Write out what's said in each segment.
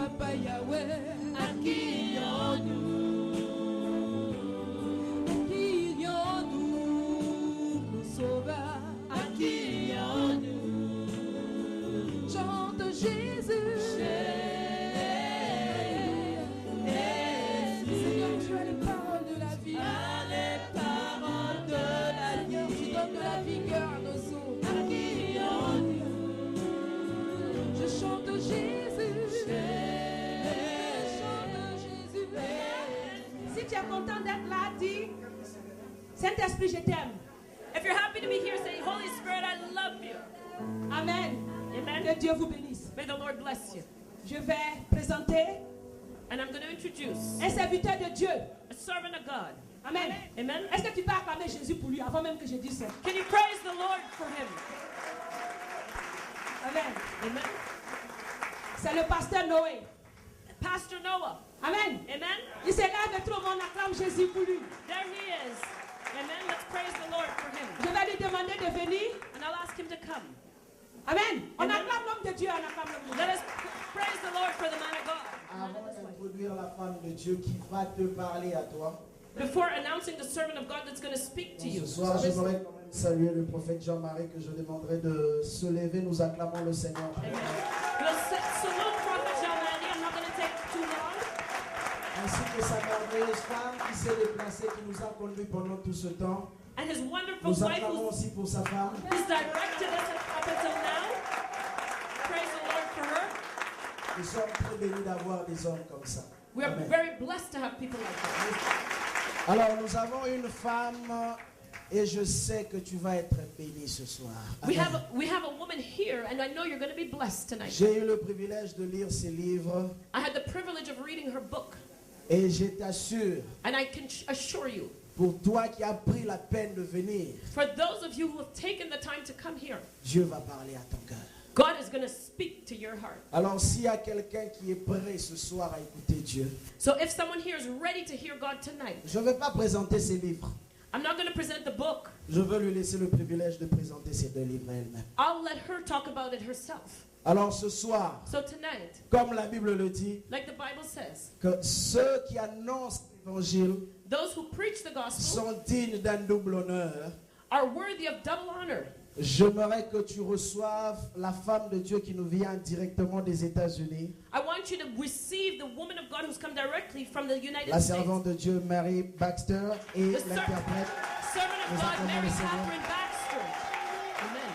Papa Yahweh, accueillons-nous, mon sauveur, accueillons-nous. Chante Jésus. Seigneur, tu as les paroles de la vie. Les paroles de la vie. Tu donnes de la vigueur à nos os. Accueillons-nous. Je chante Jésus. Si tu es content d'être là, dis Saint-Esprit, je t'aime. If you're happy to be here, say, Holy Spirit, I love you. Amen. Amen. Que Dieu vous bénisse. May the Lord bless you. Je vais présenter And I'm going to introduce un serviteur de Dieu. a servant of God. Amen. Amen. Est-ce que tu peux acclamer Jésus pour lui avant même que je dise ça? Can you praise the Lord for him? Amen. Amen. C'est le pasteur Noé. Pastor Noah. Amen. Amen. Il se lève et trouve, on acclame Jésus pour lui. There he is. Amen. Let's praise the Lord for him. Je vais lui demander de venir. And I'll ask him to come. Amen. On Amen. acclame l'homme de Dieu, on acclame l'homme de Dieu. Let us praise the Lord for the man of God. Avant d'introduire la femme de Dieu qui va te parler à toi, Before announcing the servant of God that's going to speak to you. ce soir, j'aimerais quand même saluer le prophète Jean-Marie que je demanderai de se lever. Nous acclamons le Seigneur. Amen. We'll salute Prophet Jean-Marie. I'm not going to take too long. Ainsi que sa merveilleuse femme qui s'est déplacée, qui nous a conduits pendant tout ce temps. And his wonderful Nous wife acclamons aussi pour sa femme. who's directed us up until now. Praise the Lord for her. Nous sommes très bénis d'avoir des hommes comme ça. We are Amen. very blessed to have people like that. Alors, nous avons une femme et je sais que tu vas être béni ce soir. We Amen. have a woman here, and I know you're going to be blessed tonight. J'ai eu le privilège de lire ses livres I had the privilege of reading her book, et je t'assure, and I can assure you, pour toi qui as pris la peine de venir, for those of you who have taken the time to come here, Dieu va parler à ton cœur. God is going to speak to your heart. Alors s'il y a quelqu'un qui est prêt ce soir à écouter Dieu, So if someone here is ready to hear God tonight, je ne vais pas présenter ses livres. I'm not going to present the book. Je veux lui laisser le privilège de présenter ses deux livres elle-même. I'll let her talk about it herself. Alors ce soir, So tonight, comme la Bible le dit, like the Bible says, que ceux qui annoncent l'évangile those who preach the gospel sont dignes d'un double honneur. are worthy of double honor. J'aimerais que tu reçoives la femme de Dieu qui nous vient directement des États-Unis, I want you to receive the woman of God who's come directly from the United la States. servante de Dieu Mary Baxter et The l'interprète. servant of Nous God, acclamons Mary le Seigneur. Catherine Baxter. Amen.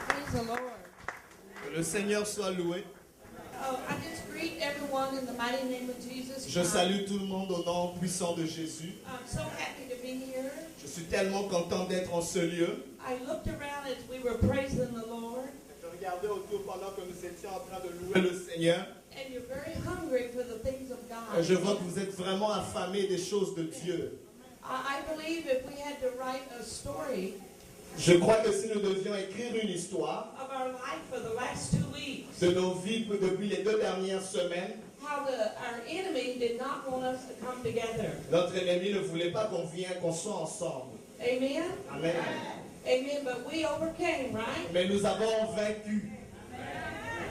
Praise the Lord. Que le Seigneur soit loué. Oh, I just greet everyone in the mighty name of Jesus. Je salue tout le monde au nom puissant de Jésus. I'm so happy to be here. Je suis tellement content d'être en ce lieu. I looked around as we were praising the Lord, Je regardais autour pendant que nous étions en train de louer le Seigneur. and you're very hungry for the things of God. Je vois que vous êtes vraiment affamés des choses de Dieu. I believe if we had to write a story Je crois que si nous devions écrire une histoire of our life for the last 2 weeks, de nos vies depuis les 2 dernières semaines, how our enemy did not want us to come together. notre ennemi ne voulait pas qu'on soit ensemble. Amen? Amen. Amen. But we overcame, right? Mais nous avons vaincu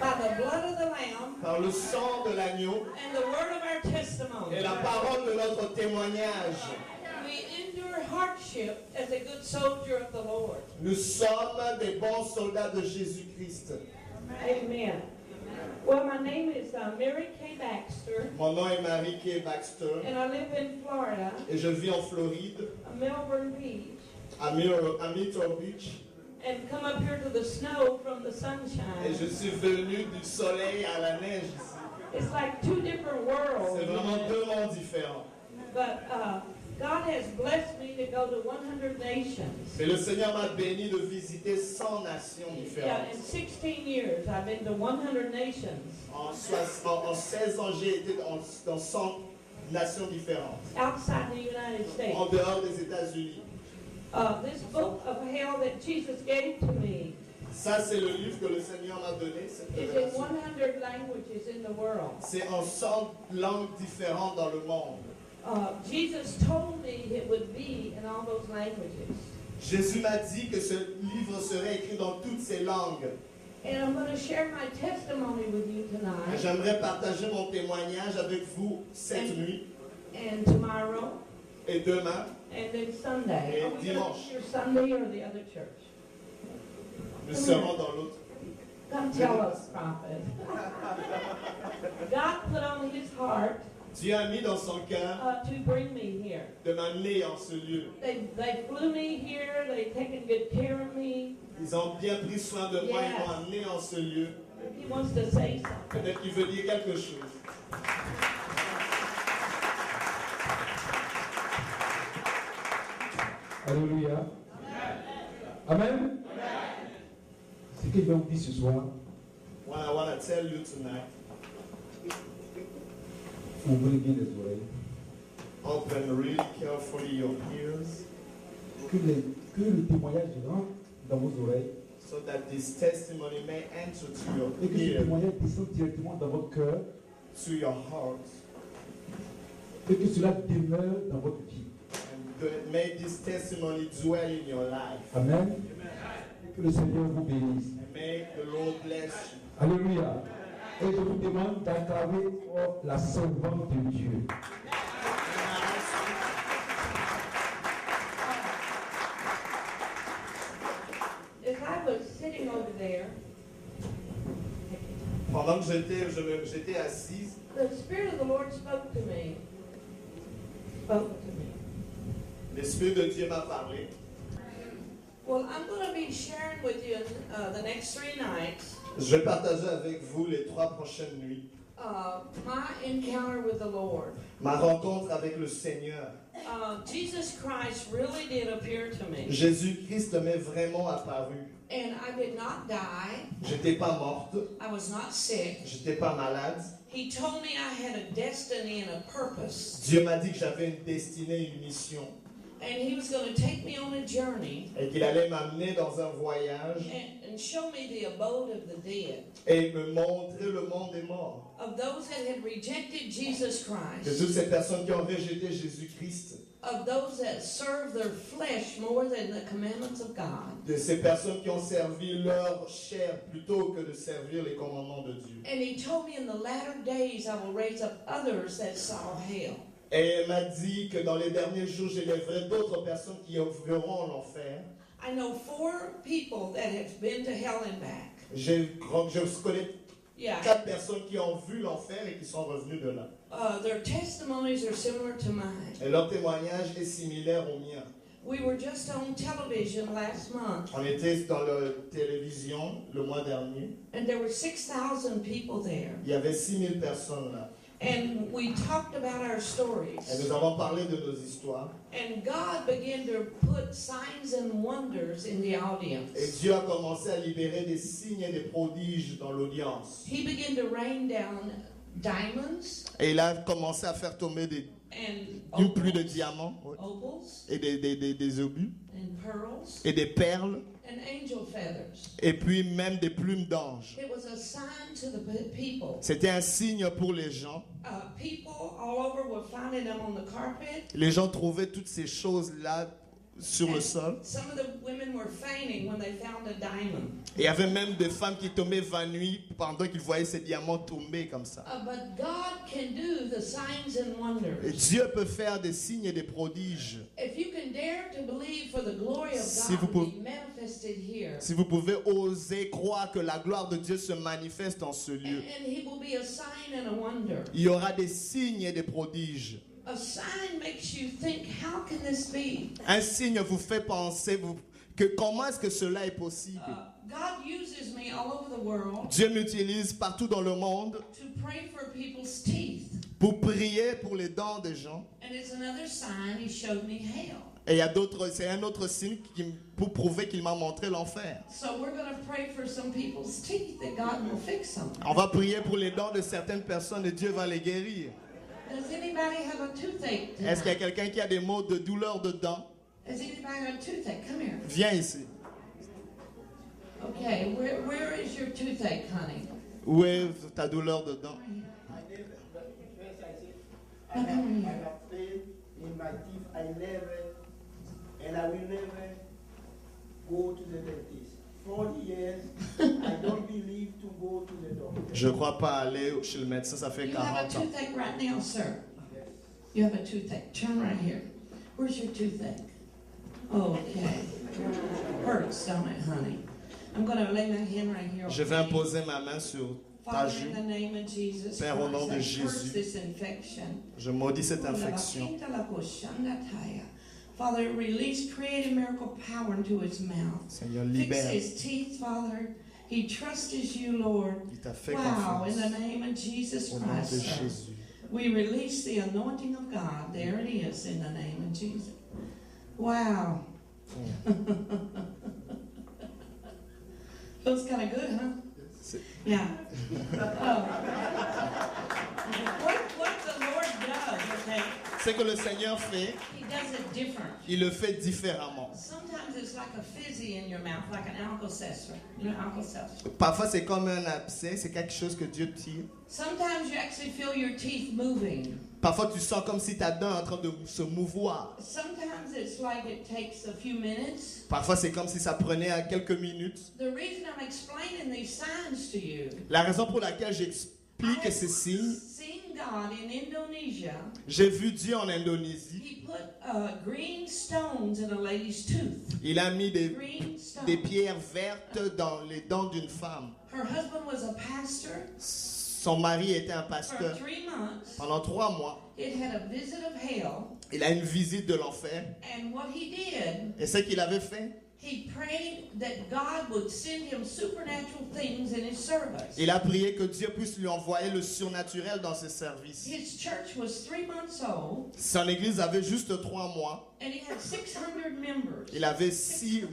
By the blood of the Lamb par le sang de l'agneau and the word of our testimony. et la parole de notre témoignage. We endure hardship as a good soldier of the Lord. Nous sommes des bons soldats de Jésus-Christ. Amen. Well, my name is Mary Kay Baxter, Mon nom est Marie-Kay Baxter and I live in Florida, et je vis en Floride, Melbourne Beach, à Myrtle Beach. and come up here to the snow from the Et sunshine. je suis venu du soleil à la neige ici. It's like two different worlds. C'est vraiment 2 mondes différents. But God has blessed me to go to 100 nations. Mais le Seigneur m'a béni de visiter 100 nations Yeah, différentes. in 16 years, I've been to 100 nations En 16 ans, j'ai été dans 100 nations différentes, outside the United States. en dehors des États-Unis. This book of hell that Jesus gave to me Ça, c'est le livre que le Seigneur m'a donné, cette is in révélation. 100 languages in the world. C'est en 100 langues différentes dans le monde. Jesus told me it would be in all those languages. Jésus m'a dit que ce livre serait écrit dans toutes ces langues. And I'm going to share my testimony with you tonight J'aimerais partager mon témoignage avec vous cette nuit and tomorrow et demain. and then Sunday. Et Are we going to dimanche. hear Sunday or the other church? Nous serons dans l'autre. Come tell us, prophet. God put on his heart Dieu a mis dans son cœur to bring me here. de m'amener en ce lieu. They flew me here. They've taken good care of me. Ils ont bien pris soin de moi, Yes. ils m'ont amené en ce lieu. He wants to say something. Peut-être qu'il veut dire quelque chose. Alléluia. Amen. Ce que je vais vous dire ce soir, What I want to tell you tonight, ouvrez bien les oreilles. open really carefully your ears Que le témoignage rentre dans vos oreilles so that this testimony may enter to your et que ce ear, témoignage descende directement dans votre cœur to your heart, et que cela demeure dans votre vie. and may this testimony dwell in your life. Amen. Que le Seigneur vous bénisse. And may the Lord bless you. Alléluia. Et je vous demande d'acclamer la servante de Dieu. As I was sitting over there, Pendant que j'étais assise, the Spirit of the Lord spoke to me. l'Esprit de Dieu m'a parlé. Well, I'm going to be sharing with you the next 3 nights Je vais partager avec vous les 3 prochaines nuits my encounter with the Lord. ma rencontre avec le Seigneur. Jesus Christ really did appear to me. Jésus-Christ m'est vraiment apparu. And I did not die. J'étais pas morte, I was not sick. j'étais pas malade. He told me I had a destiny and a purpose. Dieu m'a dit que j'avais une destinée, une mission, And he was going to take me on a journey et qu'il allait m'amener dans un voyage and show me the abode of the dead. et me montrer le monde des morts. Of those that had rejected Jesus De Christ. toutes ces personnes qui ont rejeté Jésus-Christ, Of those that serve their flesh more than the commandments of God. de ces personnes qui ont servi leur chair plutôt que de servir les commandements de Dieu. And he told me in the latter days I will raise up others that saw hell. Et il m'a dit que dans les derniers jours, j'élèverai d'autres personnes qui verront l'enfer. I know 4 people that have been to hell and back. Je connais Yeah. 4 personnes qui ont vu l'enfer et qui sont revenues de là. Their testimonies are similar to mine. Et leur témoignage est similaire au mien. We were just on television last month, On était dans la télévision le mois dernier. and there were 6,000 people there. Il y avait 6000 personnes là. And we talked about our Et stories. nous avons parlé de nos histoires. And God began to put signs and wonders in the Et audience. Dieu a commencé à libérer des signes et des prodiges dans l'audience. He began to rain down diamonds Et il a commencé à faire tomber and une pluie de opals, diamants opals et des obus and pearls et des perles and angel feathers. et puis même des plumes d'ange. It was a sign to the people. C'était un signe pour les gens. People all over were finding them on the carpet. Les gens trouvaient toutes ces choses-là sur le sol. Some of the women were fainting when they found a diamond. Et il y avait même des femmes qui tombaient évanouies pendant qu'ils voyaient ces diamants tomber comme ça. But God can do the signs and Et wonders. Dieu peut faire des signes et des prodiges. If you can dare to believe for the glory of Si God vous to pouvez- be manifested here, Si vous pouvez oser croire que la gloire de Dieu se manifeste en ce lieu, and He will be a sign and a wonder. il y aura des signes et des prodiges. A sign makes you think, how can this be? Un signe vous fait penser que comment est-ce que cela est possible? God uses me all over the world Dieu m'utilise partout dans le monde to pray for people's teeth. pour prier pour les dents des gens. And it's another sign He showed me hell. Et il y a d'autres, c'est un autre signe pour prouver qu'il m'a montré l'enfer. So we're going to pray for some people's teeth that God will fix them. On va prier pour les dents de certaines personnes et Dieu va les guérir. Does anybody have a toothache Est-ce qu'il y a tonight? quelqu'un qui a des maux de douleur de dents? Has anybody got a toothache? Come here. Viens ici. Okay, where is your toothache, honey? Où est ta douleur de dents? Now come here. my teeth, I never, and I will never go to the dentist. 40 years, I don't believe to go to the doctor. Je ne crois pas aller chez le médecin, ça fait You have a 40 ans. toothache right now, sir. Yes. You have a toothache. Turn right here. Where's your toothache? Okay. Hurts, don't it, honey? I'm going to lay my hand right here. Je vais imposer ma main sur ta Father, joue. in the name of Jesus Père, au nom de Christ, I curse Jésus, this infection. je maudis cette infection. Father, release creative miracle power into his mouth. Seigneur, Fix libère. his teeth, Father. He trusts you, Lord. Il t'a fait Wow, in confiance. the name of Jesus Au nom de Christ. sir. Jésus. We release the anointing of God. There it is, in the name of Jesus. Wow. Feels kind of good, huh? C'est- Yeah. What the Lord does, okay? Ce que le Seigneur fait, He does it different. il le fait différemment. Sometimes it's like a fizzy in your mouth, like an Alka-Seltzer. You know Alka-Seltzer? Parfois, c'est comme un abcès, c'est quelque chose que Dieu tire. Sometimes you actually feel your teeth moving. Parfois, tu sens comme si ta dent est en train de se mouvoir. Sometimes it's like it takes a few minutes. Parfois, c'est comme si ça prenait quelques minutes. The reason I'm explaining these signs to you, La raison pour laquelle j'explique ces signes, seen God in Indonesia. j'ai vu Dieu en Indonésie. He put green stones in a lady's tooth. Il a mis des Green stones. pierres vertes dans les dents d'une femme. Her husband was a pastor Son mari était un for pasteur. 3 months. Pendant 3 mois, It had a visit of hell. il a une visite de l'enfer. And what he did, Et ce qu'il avait fait, he prayed that God would send him supernatural things in his service. il a prié que Dieu puisse lui envoyer le surnaturel dans ses services. His church was 3 months old, Son église avait juste 3 mois. and he had 600 members Il avait 600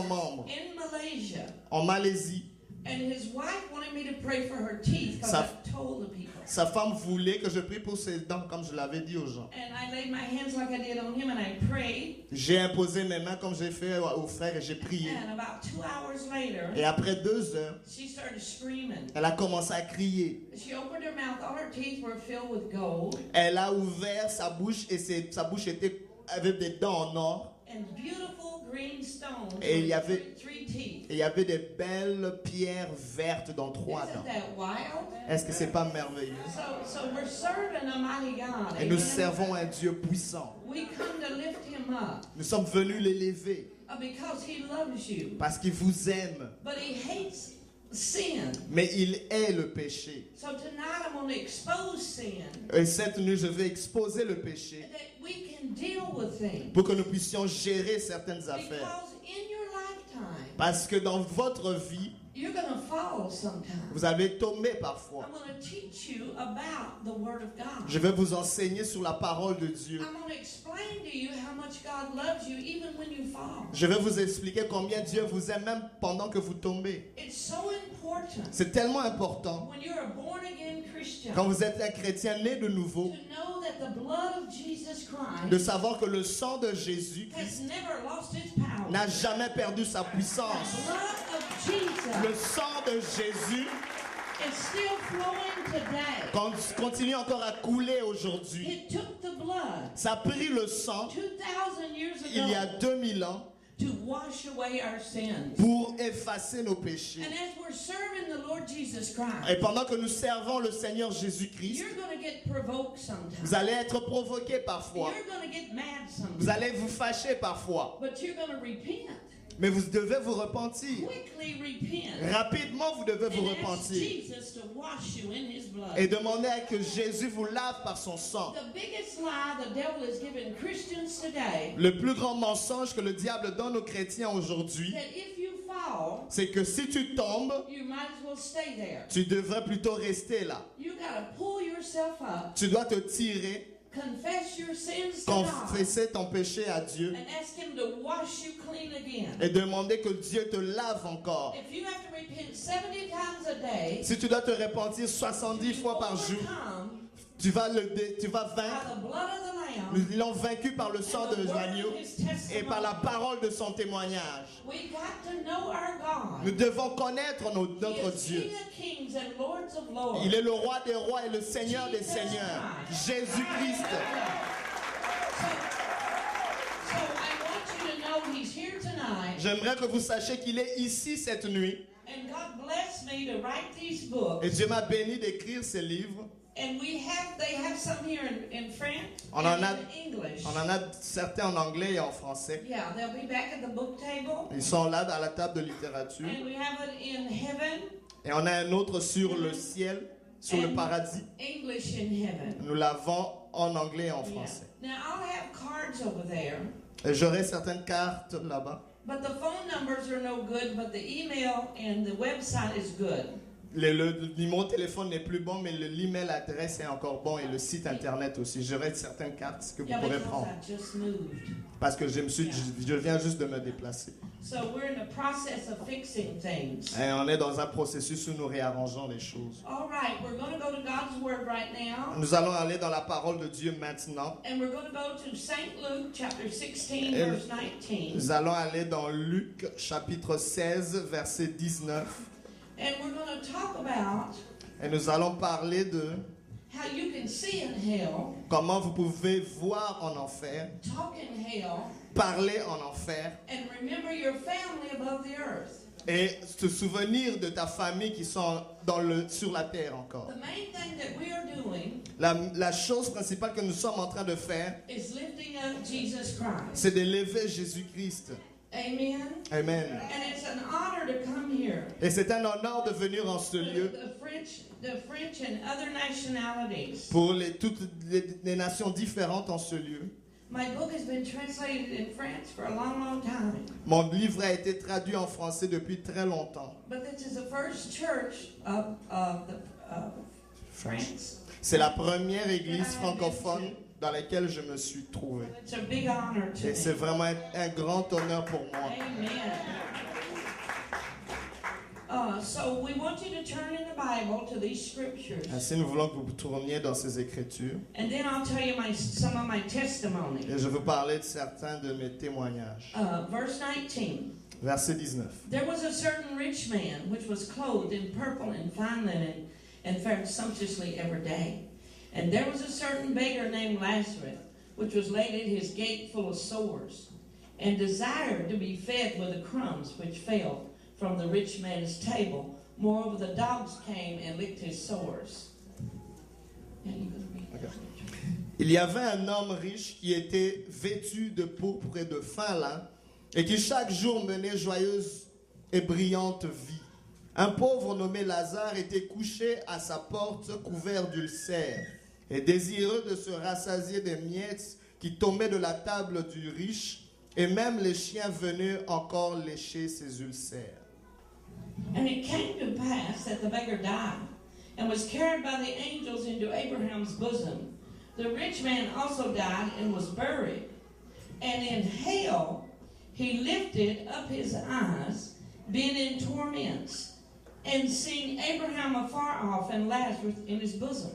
membres in Malaysia. en Malaisie. And his wife wanted me to pray for her teeth because Sa- I told the people. Sa femme voulait que je prie pour ses dents, comme je l'avais dit aux gens. And I laid my hands like I did on him and I prayed. J'ai imposé mes mains comme j'ai fait aux frères et j'ai prié. And about 2 hours later, Et après 2 heures, she started screaming. elle a commencé à crier. She opened her mouth. All her teeth were filled with gold. Elle a ouvert sa bouche et sa bouche était avec des dents en or. And beautiful green stones. Et il y on avait- three teeth. Et il y avait des belles pierres vertes dans 3 Isn't dents. that wild? Est-ce que c'est pas merveilleux? So we're serving a mighty God. Et nous Amen. servons un Dieu puissant. We come to lift him up Nous sommes venus l'élever because he loves you. parce qu'il vous aime. But he hates sin. Mais il est le péché. So tonight I'm going to expose sin Et cette nuit, je vais exposer le péché that we can deal with things. pour que nous puissions gérer certaines affaires. Because in your lifetime, Parce que dans votre vie, you're going to fall sometime. vous avez tombé parfois. I'm going to teach you about the Word of God. Je vais vous enseigner sur la parole de Dieu. I'm going to explain to you how much God loves you even when you fall. Je vais vous expliquer combien Dieu vous aime même pendant que vous tombez. It's so important C'est tellement important when you're a born-again Christian quand vous êtes un chrétien né de nouveau to know that the blood of Jesus de Christ savoir que le sang de Jésus has never lost its power. n'a jamais perdu sa puissance. The blood of Jesus Le sang de Jésus is still flowing today. continue encore à couler aujourd'hui. It took the blood Ça a pris le sang 2,000 years il y a ago 2000 ans to wash away our sins. pour effacer nos péchés. And as we're serving the Lord Jesus Et Christ, pendant que nous servons le Seigneur Jésus-Christ, you're going to get provoked sometimes. vous allez être provoqués parfois. You're going to get mad Vous sometimes. allez vous fâcher parfois. But you're going to repent. Mais vous devez vous repentir. Quickly repent. Rapidement, vous devez vous And ask repentir. Jesus to wash you in his blood. Et demander à que Jésus vous lave par son sang. The biggest lie the devil is giving Christians today, Le plus grand mensonge que le diable donne aux chrétiens aujourd'hui, that if you fall, c'est que si tu tombes, you might as well stay there. tu devrais plutôt rester là. You got to pull yourself up, Tu dois te tirer, confess your sins to God, confesser ton péché à Dieu and ask him to wash you clean again. et demander que Dieu te lave encore. If you have to repent 70 times a day, Si tu dois te repentir 70 fois par jour, overcome tu vas by vaincre. the blood of the Lamb Nous l'avons vaincu par le sang and the de word l'agneau of his testimony. et par la parole de son témoignage. We got to know our God. Nous devons connaître notre He is Dieu. King of kings and Lords of lords. Il est le roi des rois et le Seigneur des seigneurs. Jésus-Christ. he's here tonight. J'aimerais que vous sachiez qu'il est ici cette nuit. And God blessed me to write these books. Et Dieu m'a béni d'écrire ces livres. And they have some here in French On and en a- in English. On en a certains en anglais et en français. Yeah, they'll be back at the book table. Ils sont là à la table de littérature. And we have it in heaven, Et on a un autre sur le ciel, sur le paradis. English in heaven. Nous l'avons en anglais et en Yeah. français. Now I'll have cards over there, Et j'aurai certaines cartes là-bas. but the phone numbers are no good, but the email and the website is good. Le numéro de téléphone n'est plus bon, mais l'email adresse est encore bon et le site internet aussi. J'aurai certaines cartes que vous Yeah, pourrez because prendre. I just moved. Parce que je viens juste de me déplacer. So we're in the process of fixing things. Et on est dans un processus où nous réarrangeons les choses. All right, we're going to go to God's Word right now. Nous allons aller dans la parole de Dieu maintenant. And we're going to go to St. Luke chapter 16, Et verse 19. nous allons aller dans Luc chapitre 16, verset 19. And we're going to talk about Et nous allons parler de how you can see in hell, comment vous pouvez voir en enfer, talk in hell, parler en enfer and remember your family above the earth. et te souvenir de ta famille qui sont sur la terre encore. The main thing that we are doing La chose principale que nous sommes en train de faire, is lifting up Jesus Christ. c'est d'élever Jésus-Christ. Amen. Amen. And it's an honor to come here. Et c'est un honneur de venir en ce lieu The French and other nationalities. pour toutes les nations différentes en ce lieu. My book has been translated in France for a long, long time. Mon livre a été traduit en français depuis très longtemps. But this is the first church of France. C'est la première église francophone dans laquelle je me suis trouvé. It's a big honor to Et c'est me. vraiment un grand honneur pour moi. Amen. So we want you to turn in the Bible to these scriptures. Ainsi, nous voulons que vous tourniez dans ces Écritures. And then I'll tell you some of my testimony. Et je vais vous parler de certains de mes témoignages. Verse 19. Verset 19. There was a certain rich man which was clothed in purple and fine linen and fared sumptuously every day. And there was a certain beggar named Lazarus, which was laid at his gate full of sores, and desired to be fed with the crumbs which fell from the rich man's table. Moreover, the dogs came and licked his sores. Now you can read that. Il y avait un homme riche qui était vêtu de pourpre et de fin lin et qui chaque jour menait joyeuse et brillante vie. Un pauvre nommé Lazare était couché à sa porte couvert d'ulcères et désireux de se rassasier des miettes qui tombaient de la table du riche, et même les chiens venaient encore lécher ses ulcères. And it came to pass that the beggar died, and was carried by the angels into Abraham's bosom. The rich man also died and was buried. And in hell he lifted up his eyes, being in torments, and seeing Abraham afar off and Lazarus in his bosom.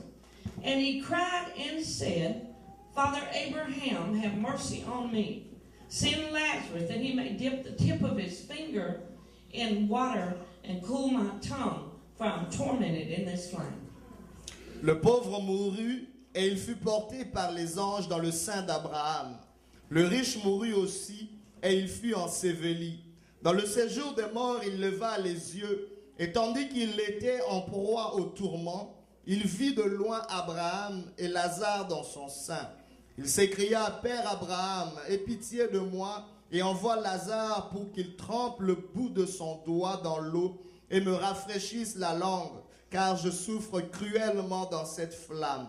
And he cried and said, Father Abraham, have mercy on me. Send Lazarus, that he may dip the tip of his finger in water and cool my tongue, for I am tormented in this flame. Le pauvre mourut et il fut porté par les anges dans le sein d'Abraham. Le riche mourut aussi et il fut enseveli. Dans le séjour des morts, il leva les yeux et tandis qu'il était en proie au tourment, il vit de loin Abraham et Lazare dans son sein. Il s'écria, Père Abraham, aie pitié de moi et envoie Lazare pour qu'il trempe le bout de son doigt dans l'eau et me rafraîchisse la langue, car je souffre cruellement dans cette flamme.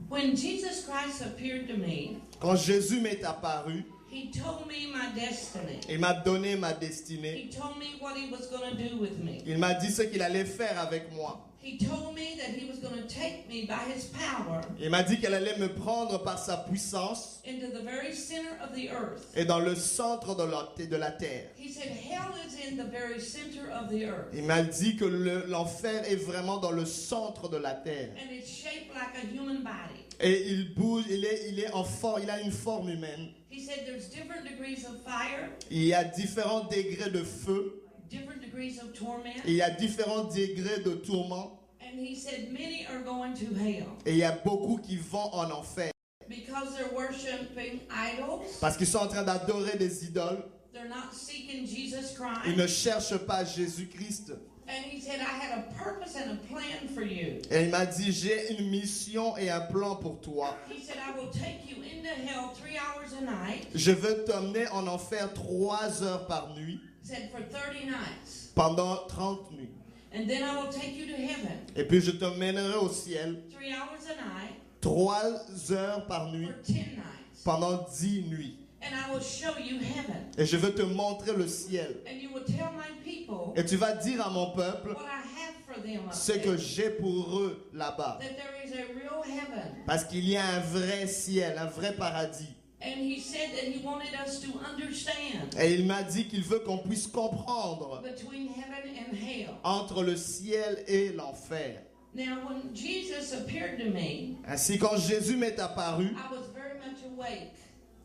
When Jesus Christ appeared to me, Quand Jésus m'est apparu, he told me my destiny. il m'a donné ma destinée. He told me what he was going to do with me. Il m'a dit ce qu'il allait faire avec moi. He told me that he was going to take me by his power Il m'a dit qu'elle allait me prendre par sa puissance into the very center of the earth. et dans le centre de la terre. He said hell is in the very center of the earth. Il m'a dit que l'enfer est vraiment dans le centre de la terre. And it's shaped like a human body. Et il bouge, il a une forme humaine. He said there's different degrees of fire, Il y a différents degrés de feu. different degrees of torment. Et il y a différents degrés de tourment. And he said many are going to hell Et il y a beaucoup qui vont en enfer. because they're worshiping idols, Parce qu'ils sont en train d'adorer des idoles, They're not seeking Jesus Ils ne Christ. cherchent pas Jésus-Christ. And he said, I had a purpose and a plan for you. Et il m'a dit, j'ai une mission et un plan pour toi. He said, I will take you into hell 3 hours a night. Je veux t'emmener en enfer 3 heures par nuit, He said, for 30 nights. pendant 30 nuits. And then I will take you to heaven. Et puis je t'emmènerai au ciel 3 hours a night 3 heures par nuit, for 10 nights. pendant 10 nuits. And I will show you heaven. Et je veux te montrer le ciel. And you will tell my people Et tu vas dire à mon peuple what I have for them up ce que there. j'ai pour eux là-bas. That there is a real heaven. Parce qu'il y a un vrai ciel, un vrai paradis. And he said that he wanted us to understand Et il m'a dit qu'il veut qu'on puisse comprendre between heaven and hell. entre le ciel et l'enfer. Now, when Jesus appeared to me, Ainsi, quand Jésus m'est apparu, I was very much awake.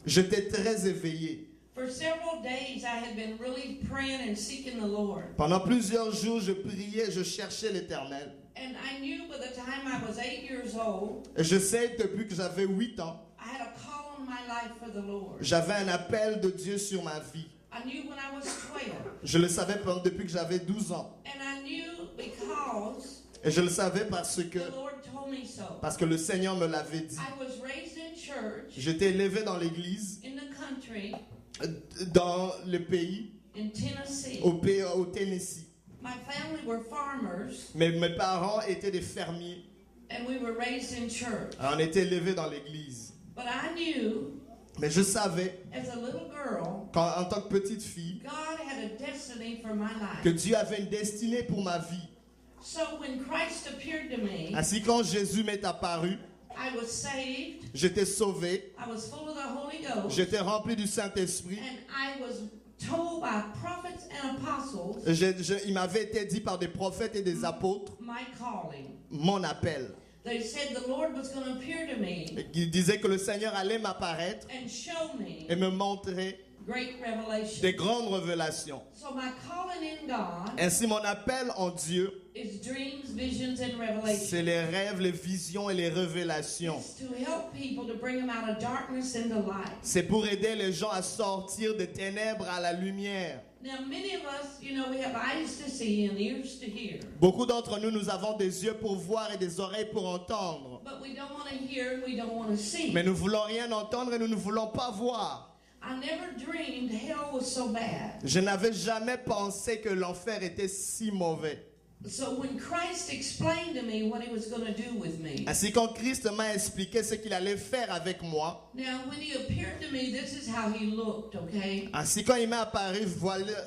j'étais très éveillé. For several days, I had been really praying and seeking the Lord. Pendant plusieurs jours, je priais, je cherchais l'Éternel. And I knew by the time I was 8 years old, Et je sais, depuis que j'avais 8 ans, I had a call on my life for the Lord. j'avais un appel de Dieu sur ma vie. I knew when I was 12. Je le savais depuis que j'avais 12 ans. And I knew because Et je le savais parce the que Lord told me so. le Seigneur me l'avait dit. I was raised in church J'étais élevé dans l'église, in the country dans le pays, in Tennessee. au Tennessee. My family were farmers, Mais mes parents étaient des fermiers. and we were raised in church. Alors, on était élevés dans l'église. But I knew, Mais je savais, as a little girl, en tant que petite fille, God had a destiny for my que life. Dieu avait une destinée pour ma vie. So when Christ appeared to me, Ainsi, quand Jésus m'est apparu, I was saved, j'étais sauvé, I was full of the Holy Ghost, j'étais rempli du Saint-Esprit. and I was told by prophets and apostles Il m'avait été dit par des prophètes et des apôtres my calling. mon appel. They said the Lord was going to appear to me Il disait que le Seigneur allait m'apparaître and show me et me montrer great revelation. des grandes révélations. So my calling in God Ainsi, mon appel en Dieu, is dreams, visions, and c'est revelation. les rêves, les visions et les révélations. It's to help people to bring them out of darkness into light. C'est pour aider les gens à sortir des ténèbres à la lumière. Now, many of us, you know, we have eyes to see and ears to hear, Beaucoup d'entre nous, nous avons des yeux pour voir et des oreilles pour entendre. but we don't want to hear and we don't want to see. Mais nous ne voulons rien entendre et nous ne voulons pas voir. I never dreamed hell was so bad. Je n'avais jamais pensé que l'enfer était si mauvais. So when Christ explained to me what he was going to do with me, Ainsi, quand Christ m'a expliqué ce qu'il allait faire avec moi, now when he appeared to me, this is how he looked, okay? ainsi quand il m'est apparu, voilà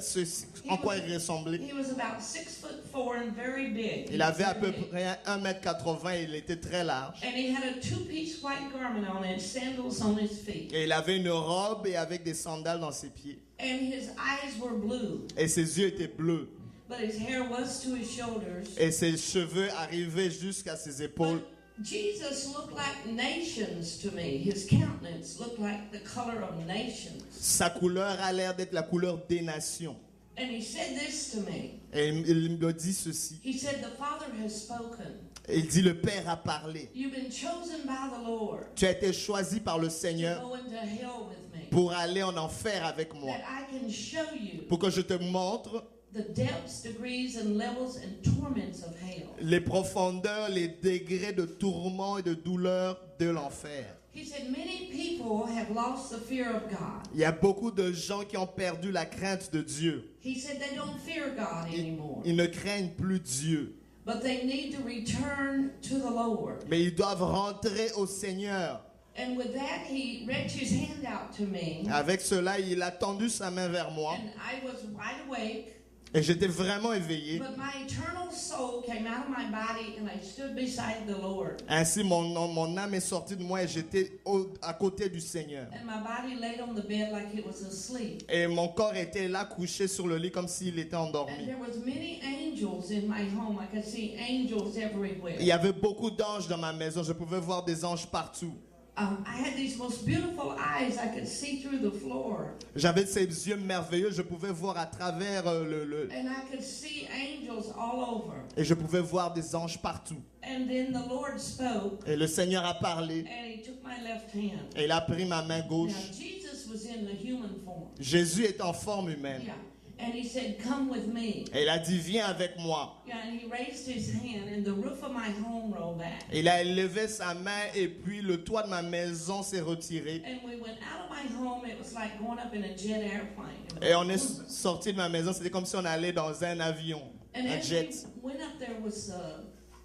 en quoi il ressemblait. He was about 6'4" and very big. Il avait à peu Very big. près 1,80 m et il était très large. And he had a two-piece white garment on and sandals on his feet. Et il avait une robe et avec des sandales dans ses pieds. And his eyes were blue, Et ses yeux étaient bleus. but his hair was to his shoulders. Et ses cheveux arrivaient jusqu'à ses épaules. But Jesus looked like nations to me. His countenance looked like the color of nations. Sa couleur a l'air d'être la couleur des nations. And he said this to me. Et il me dit ceci. He said, the Father has spoken. Et il dit, le Père a parlé. You've been chosen by the Lord Tu as été choisi par le to Seigneur go into hell with me. pour aller en enfer avec moi. That I can show you Pour que je te montre the depths, degrees, and levels and torments of hell. les profondeurs, les degrés de tourment et de douleur de l'enfer. He said, many people have lost the fear of God. Il y a beaucoup de gens qui ont perdu la crainte de Dieu. He said they don't fear God anymore. Ils ne craignent plus Dieu. But they need to return to the Lord. Mais ils doivent rentrer au Seigneur. And with that, he reached his hand out to me. Avec cela, il a tendu sa main vers moi. And I was wide awake. Et j'étais vraiment éveillé. But my eternal soul came out of my body and I stood beside the Lord. Ainsi, mon âme est sortie de moi et j'étais à côté du Seigneur. And my body laid on the bed like it was asleep. Et mon corps était là, couché sur le lit, comme s'il était And endormi. there was many angels in my home. I could see angels everywhere. Il y avait beaucoup d'anges dans ma maison. Je pouvais voir des anges partout. I had these most beautiful eyes. I could see through the floor. J'avais ces yeux merveilleux. Je pouvais voir à travers And I could see angels all over. Et je pouvais voir des anges partout. And then the Lord spoke. Et le Seigneur a parlé. And he took my left hand. Et il a pris ma main Now, gauche. Jesus was in the human form. Jésus est en forme humaine. Yeah. And he said, "Come with me." Et il a dit, viens avec moi. Yeah, and he raised his hand, and the roof of my home rolled back. Il a élevé sa main et puis le toit de ma maison s'est retiré. And we went out of my home. It was like going up in a jet airplane. Et on est sorti de ma maison, c'était comme si on allait dans un avion, And un as jet. we went up, there was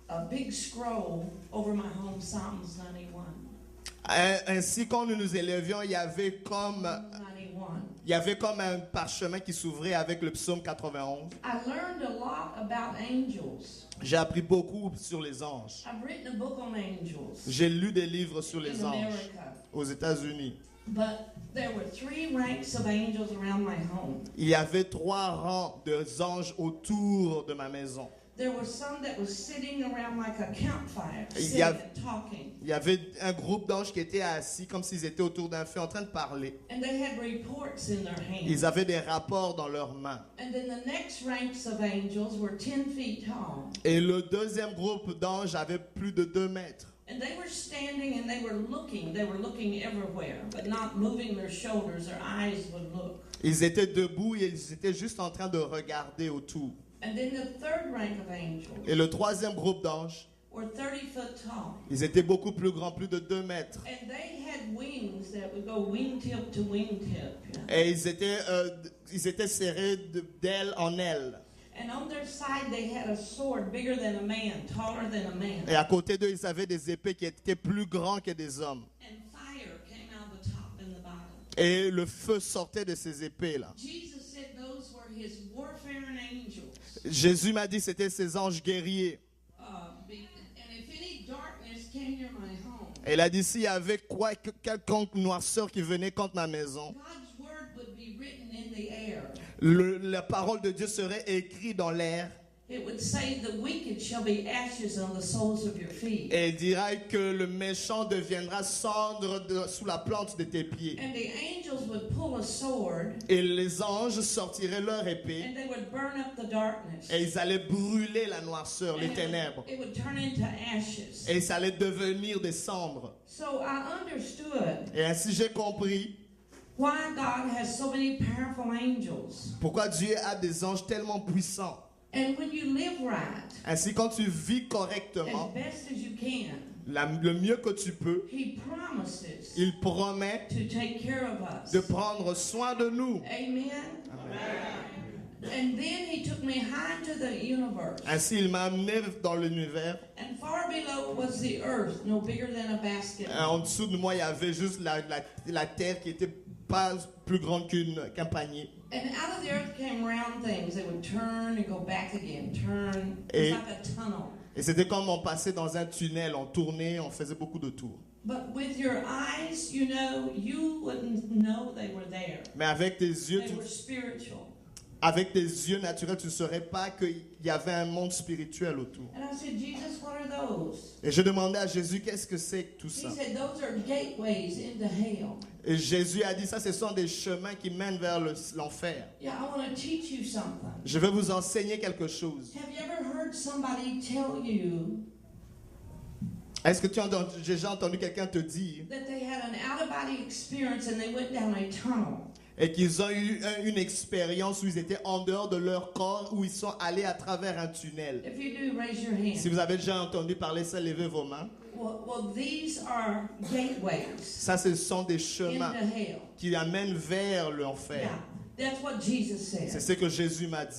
a big scroll over my home, Psalms 91. Ainsi, quand nous nous élevions, il y avait comme un parchemin qui s'ouvrait avec le psaume 91. I learned a lot about angels. J'ai appris beaucoup sur les anges. I've written a book on angels J'ai lu des livres sur in les anges America. aux États-Unis. But there were 3 ranks of angels around my home. Il y avait 3 rangs de anges autour de ma maison. There were some that was sitting around like a campfire, Il sitting y a- and talking. Il y avait un groupe d'anges qui étaient assis comme s'ils étaient autour d'un feu en train de parler. And they had reports in their hands. Ils avaient des rapports dans leurs mains. And then the next ranks of angels were 10 feet tall. Et le deuxième groupe d'anges avait plus de 2 mètres. And they were standing and they were looking everywhere, but not moving their shoulders. Their eyes would look. Ils étaient debout et ils étaient juste en train de regarder autour. And then the third rank of angels Et le troisième groupe d'anges, were 30 foot tall. ils étaient beaucoup plus grands, plus de 2 mètres. And they had wings that would go wingtip to wingtip. You know? Et ils étaient serrés d'aile en aile. And on their side they had a sword bigger than a man, taller than a man. Et à côté d'eux, ils avaient des épées qui étaient plus grands que des hommes. And fire came out of the top and the bottom. Et le feu sortait de ces épées-là. Jesus said those were his warfaring angels. Jésus m'a dit que c'était ces anges guerriers. And if any darkness came near my home, Et il a dit s'il y avait quelconque noirceur qui venait contre ma maison, God's word would be written in the air. la parole de Dieu serait écrite dans l'air. It would say, "The wicked shall be ashes on the soles of your feet." Et il dira que le méchant deviendra cendre sous la plante de tes pieds. And the angels would pull a sword Et les anges sortiraient leur épée and they would burn up the darkness. et ils allaient brûler la noirceur, les And ténèbres. it would turn into ashes. Et ça allait devenir des cendres. So I understood Et ainsi j'ai compris why God has so many powerful angels. pourquoi Dieu a des anges tellement puissants. And when you live right, Ainsi, quand tu vis correctement, as best as you can, le mieux que tu peux, He promises il promet to take care of us. de prendre soin de nous. Amen. And then He took me high to the universe. Ainsi, il m'a amené dans l'univers. And far below was the earth, no bigger than a basketball. En dessous de moi, il y avait juste la terre qui était pas plus grande qu'un panier. And out of the earth came round things. They would turn and go back again, turn. Et- It's like a tunnel. Et c'était comme on passait dans un tunnel, on tournait, on faisait beaucoup de tours. But with your eyes, you wouldn't know they were there. Mais avec tes yeux, They were spiritual. avec tes yeux naturels, tu ne saurais pas qu'il y avait un monde spirituel autour. And I said, Jesus, what are those? Et je demandais à Jésus, qu'est-ce que c'est que tout He ça? said, those are gateways into hell. Et Jésus a dit, ça, ce sont des chemins qui mènent vers l'enfer. Yeah, I want to teach you something. Je vais vous enseigner quelque chose. Have you ever heard somebody tell you Est-ce que tu as déjà entendu quelqu'un te dire that they had an out-of-body experience and they went down a tunnel? et qu'ils ont eu une expérience où ils étaient en dehors de leur corps, où ils sont allés à travers un tunnel? If you do, raise your hand. Si vous avez déjà entendu parler ça, levez vos mains. Well, these are gateways Ça, ce sont des chemins into hell. qui amènent vers l'enfer. Yeah, that's what Jesus C'est said. ce que Jésus m'a dit.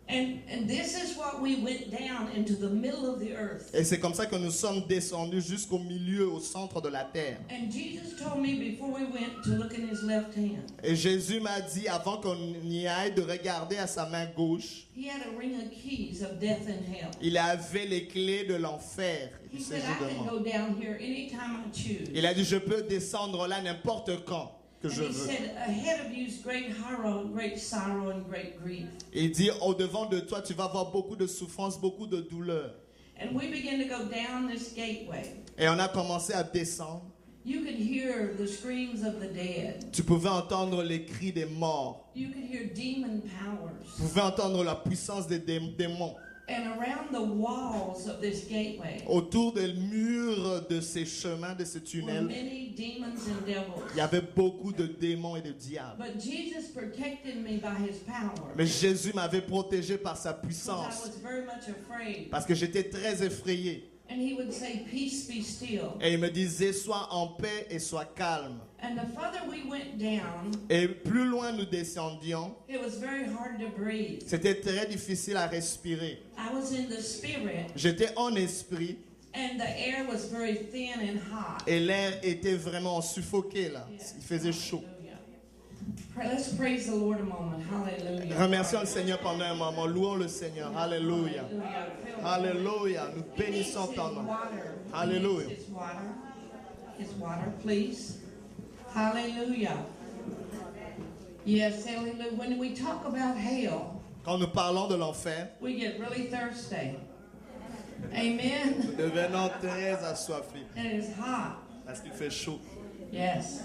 And this is what we went down into the middle of the earth. Et c'est comme ça que nous sommes descendus jusqu'au milieu, au centre de la terre. And Jesus told me before we went to look in his left hand. Et Jésus m'a dit, avant qu'on y aille, de regarder à sa main gauche. He had a ring of keys of death and hell. Il avait les clés de l'enfer et He du said, séjour I de can mort. go down here anytime I choose. Il a dit, je peux descendre là n'importe quand que And je he veux. said, ahead of you is great horror, great sorrow, and great grief. Il dit, au devant de toi, tu vas avoir beaucoup de souffrance, beaucoup de douleur. And we began to go down this gateway. Et on a commencé à descendre. You could hear the screams of the dead. Tu pouvais entendre les cris des morts. You could hear demon powers. Tu pouvais entendre la puissance des démons. And around the walls of this gateway Autour des murs de ces chemins, de ces were tunnels, many demons and devils. il y avait beaucoup de démons et de diables. But Jesus protected me by his power. Mais Jésus m'avait protégé par sa Because I puissance. was very much afraid. Parce que j'étais très effrayé. And he would say, "Peace, be still." Et il me disait, sois en paix et sois calme. And the further we went down, Et plus loin nous descendions, it was very hard to breathe. c'était très difficile à respirer. I was in the spirit, J'étais en esprit and the air was very thin and hot. et l'air était vraiment suffoqué là. Il faisait chaud. Hallelujah. Let's praise the Lord a moment. Hallelujah. Remercions le Seigneur pendant un moment. Louons le Seigneur. Alléluia. Alléluia. Nous bénissons ton nom. Hallelujah. His water. His water, please. Hallelujah. Yes, hallelujah. When we talk about hell, Quand nous parlons de l'enfer, we get really thirsty. nous Amen. devenons très assoiffés And it's hot. parce qu'il fait chaud. Yes.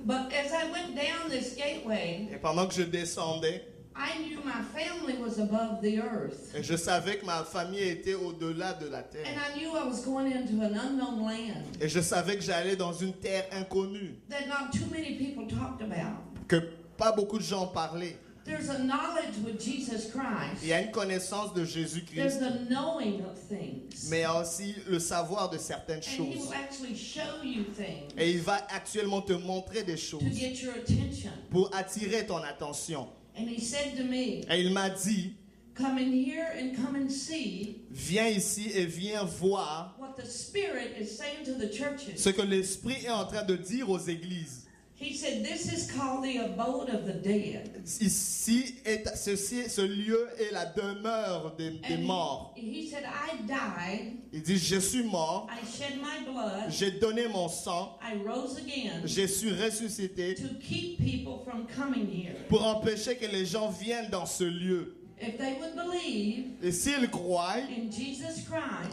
But as I went down this gateway, Et pendant que je descendais, I knew my family was above the earth. et je savais que ma famille était au-delà de la And terre. I knew I was going into an unknown land Et je savais que j'allais dans une terre inconnue, that not too many people talked about. que pas beaucoup de gens parlaient. There's a knowledge with Jesus Il Christ. y a une connaissance de There's Jésus-Christ, the knowing of things. mais il y a aussi le savoir de certaines And he choses. will actually show you things Et il va actuellement te montrer des to choses get your attention. pour attirer ton attention. And he said to me, Et il m'a dit, come in here and come and see viens ici et viens voir what the Spirit is saying to the churches. ce que l'Esprit est en train de dire aux églises. He said, this is called the abode of the dead. Ce lieu est la demeure des And morts. he said, I died, Il dit, je suis mort, I shed my blood, j'ai donné mon sang, I rose again je suis ressuscité to keep people from coming here. pour empêcher que les gens viennent dans ce lieu. If they would believe Et s'ils croient in Jesus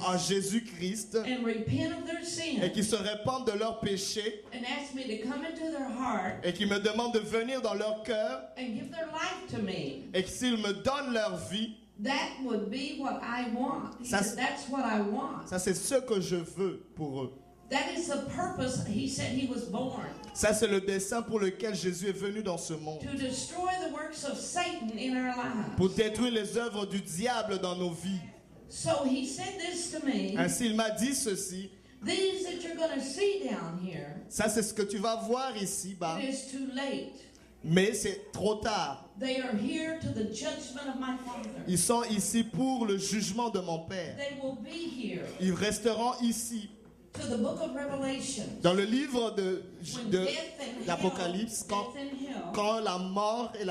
en Christ Jésus-Christ and repent of their et sin qu'ils se répandent de leurs péchés and ask me to come into their heart et qu'ils me demandent de venir dans leur cœur and give their life to me, et que s'ils me donnent leur vie, that would be what I want. He Ça, said, that's what I want. ça c'est ce que je veux pour eux. That is the purpose he said he was born. Ça c'est le dessein pour lequel Jésus est venu dans ce monde. To destroy the works of Satan in our Pour lives. détruire les œuvres du diable dans nos vies. So he said this to me. Ainsi il m'a dit ceci. These that you're going to see down here, Ça c'est ce que tu vas voir ici bas. it is too late. Mais c'est trop tard. They are here to the judgment of my Father. Ils sont ici pour le jugement de mon Père. They will be here Ils resteront ici. to the book of Revelation. Dans le livre de When death and l'Apocalypse, hell, death and hell, quand la mort et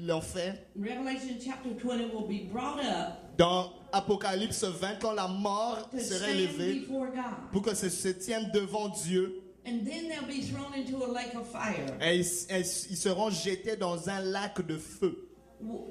l'enfer, Revelation chapter 20 will be brought up dans Apocalypse 20, quand la mort to sera stand élevée before God. pour que se tienne devant Dieu, And then they'll be thrown into a lake of fire. et ils seront jetés dans un lac de feu.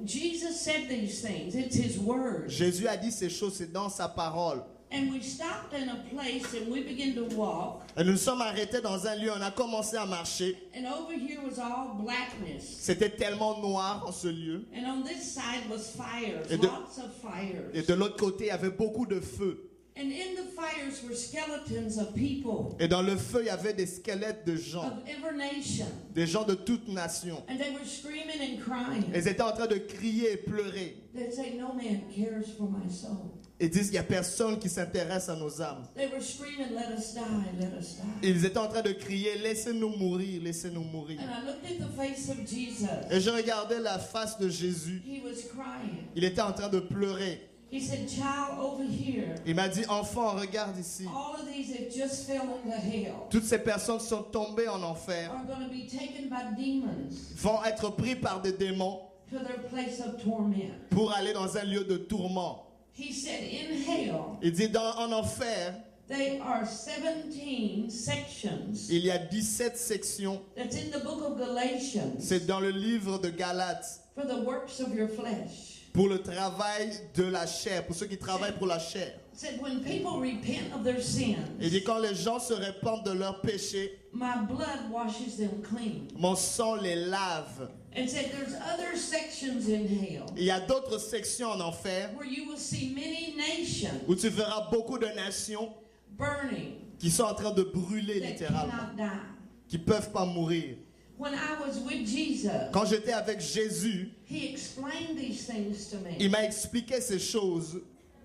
Jesus said these things. It's his word. Jésus a dit ces choses, c'est dans sa parole. And we stopped in a place and we began to walk. Et nous nous sommes arrêtés dans un lieu, on a commencé à marcher. And over here was all blackness. C'était tellement noir en ce lieu. And on this side was fires, Et de- lots of fires. Et de l'autre côté, il y avait beaucoup de feu. And in the fires were skeletons of people Et dans le feu, il y avait des squelettes de gens, of every nation. des gens de toute nation. And they were screaming and crying. Ils étaient en train de crier et pleurer. They'd say, no man cares for my soul. Ils disent, il n'y a personne qui s'intéresse à nos âmes. They were screaming, let us die, let us die. Ils étaient en train de crier, laissez-nous mourir, laissez-nous mourir. And I looked at the face of Jesus. Et je regardais la face de Jésus. He was crying. Il était en train de pleurer. He said, child, over here, Il m'a dit, enfant, regarde ici. all of these that just fell into hell Toutes ces personnes sont tombées en enfer, are going to be taken by demons vont être pris par des démons to their place of torment. pour aller dans un lieu de tourment. He said, in hell, Il dit, en enfer, there are 17 sections. il y a 17 sections. That's in the book of Galatians C'est dans le livre de Galates. for the works of your flesh. Pour le travail de la chair, pour ceux qui travaillent pour la chair. It said, when people repent of their sins, Il dit, quand les gens se répandent de leurs péchés, my blood washes them clean. mon sang les lave. and said there's other sections in hell Il y a d'autres sections en enfer where you will see many nations où tu verras beaucoup de nations burning qui sont en train de brûler that littéralement, cannot die. qui ne peuvent pas mourir. When I was with Jesus, Quand j'étais avec Jésus, he explained these things to il me. m'a expliqué ces choses.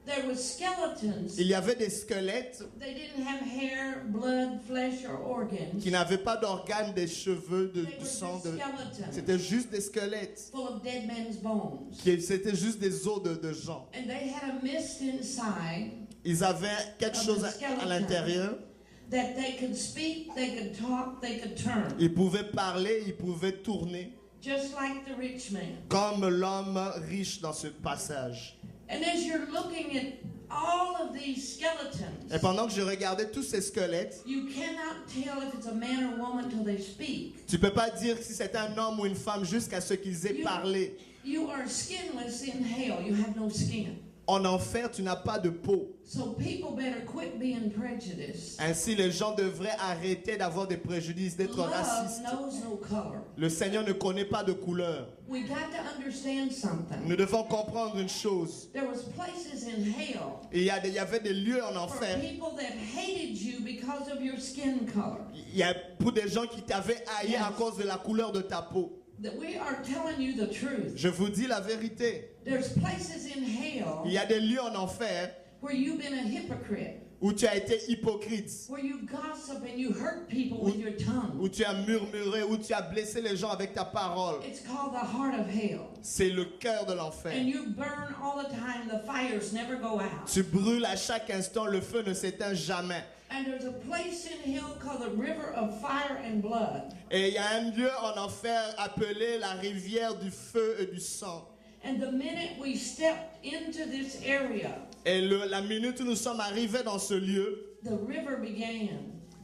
There were skeletons. Il y avait des squelettes They didn't have hair, blood, flesh, or organs. qui n'avaient pas d'organes, des cheveux, They du were sang. just skeletons C'était juste des squelettes. full of dead men's bones. C'était juste des os de gens. And they had a mist inside Ils avaient quelque chose à l'intérieur. that they could speak, they could talk, they could turn. Ils pouvaient parler, ils pouvaient tourner, Just like the rich man. comme l'homme riche dans ce passage. And as you're looking at all of these skeletons, Et pendant que je regardais tous ces squelettes, you cannot tell if it's a man or woman till they speak. tu ne peux pas dire si c'est un homme ou une femme jusqu'à ce qu'ils aient parlé. You are skinless in hell. You have no skin. En enfer, tu n'as pas de peau. So people better quit being prejudiced. Ainsi, les gens devraient arrêter d'avoir des préjudices, d'être Love racistes. knows no color. Le Seigneur ne connaît pas de couleur. We got to understand something. Nous devons comprendre une chose. There was places in hell Il y avait des lieux en for enfer. people that hated you because of your skin color. Il y a pour des gens qui t'avaient haï à cause de la couleur de ta peau. That we are telling you the truth. Je vous dis la vérité. There's places in hell Il y a des lieux en enfer where you've been a hypocrite, où tu as été hypocrite, where you gossip and you hurt people with your tongue. où tu as murmuré, où tu as blessé les gens avec ta parole. It's called the heart of hell. C'est le cœur de l'enfer. And you burn all the time. The fires never go out. Tu brûles à chaque instant, le feu ne s'éteint jamais. And there's a place in hell called the river of fire and blood. Et il y a un lieu en enfer appelé la rivière du feu et du sang. And the minute we stepped into this area, Et la minute où nous sommes arrivés dans ce lieu, the river began.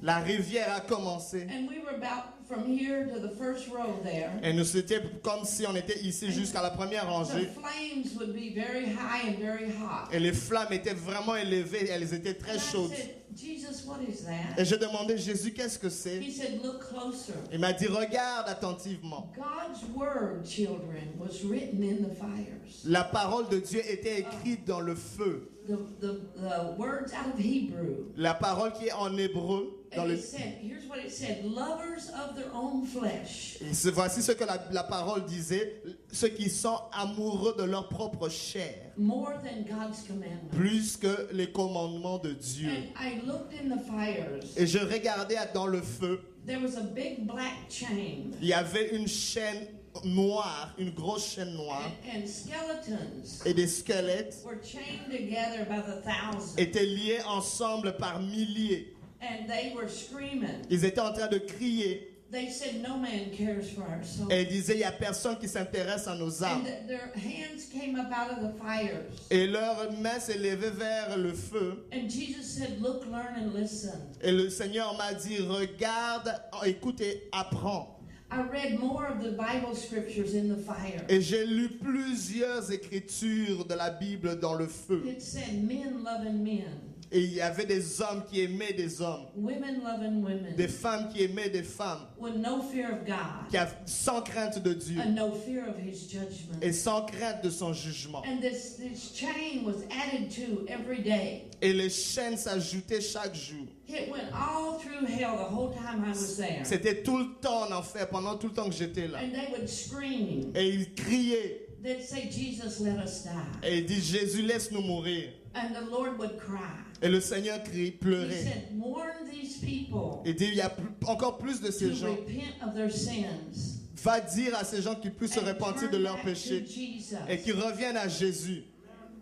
la rivière a commencé. And we were about from here to the first row there. Et nous, c'était comme si on était ici jusqu'à la première The rangée. flames would be very high and very hot. Et les flammes étaient vraiment élevées, elles étaient très And I chaudes. said, Jesus, what is that? Et j'ai demandé, Jésus, qu'est-ce que c'est? He said, look closer. Il m'a dit, regarde attentivement. God's word, children, was written in the fires. La parole de Dieu était écrite dans le feu. The words out of Hebrew. La parole qui est en hébreu. Dans And le... it said, here's what it said, lovers of their own flesh. Et voici ce que la parole disait, ceux qui sont amoureux de leur propre chair, More than God's commandments. plus que les commandements de Dieu. And I looked in the fires. Et je regardais dans le feu, There was a big black chain. il y avait une chaîne noire, une grosse chaîne noire, And skeletons et des squelettes were chained together by the thousands. étaient liés ensemble par milliers. And they were screaming. Ils étaient en train de crier They said, no man cares for our souls. et ils disaient, il n'y a personne qui s'intéresse à nos âmes. And their hands came up out of the fires. Et leurs mains s'élevaient vers le feu. And Jesus said, look, learn, and listen. Et le Seigneur m'a dit, regarde, écoute et apprends. I read more of the Bible scriptures in the fire. Et j'ai lu plusieurs écritures de la Bible dans le feu. It said, men loving men. Et il y avait des hommes qui aimaient des hommes, Women loving women. des femmes qui aimaient des femmes, With no fear of God. sans crainte de Dieu And no fear of his judgment. et sans crainte de son jugement. And this chain was added to every day. Et les chaînes s'ajoutaient chaque jour. It went all through hell the whole time I was there. C'était tout le temps en enfer, pendant tout le temps que j'étais là. And they would scream. Et ils criaient. They'd say, Jesus, let us die. Et ils disent, Jésus, laisse-nous mourir. And the Lord would cry. Et le Seigneur crie, He pleurait. said, warn these people Il dit, il y a encore plus de to ces gens. repent of their sins. Va dire à ces gens qu'ils puissent se And repentir de turn leurs back to péchés Jesus. et qu'ils reviennent à Jésus.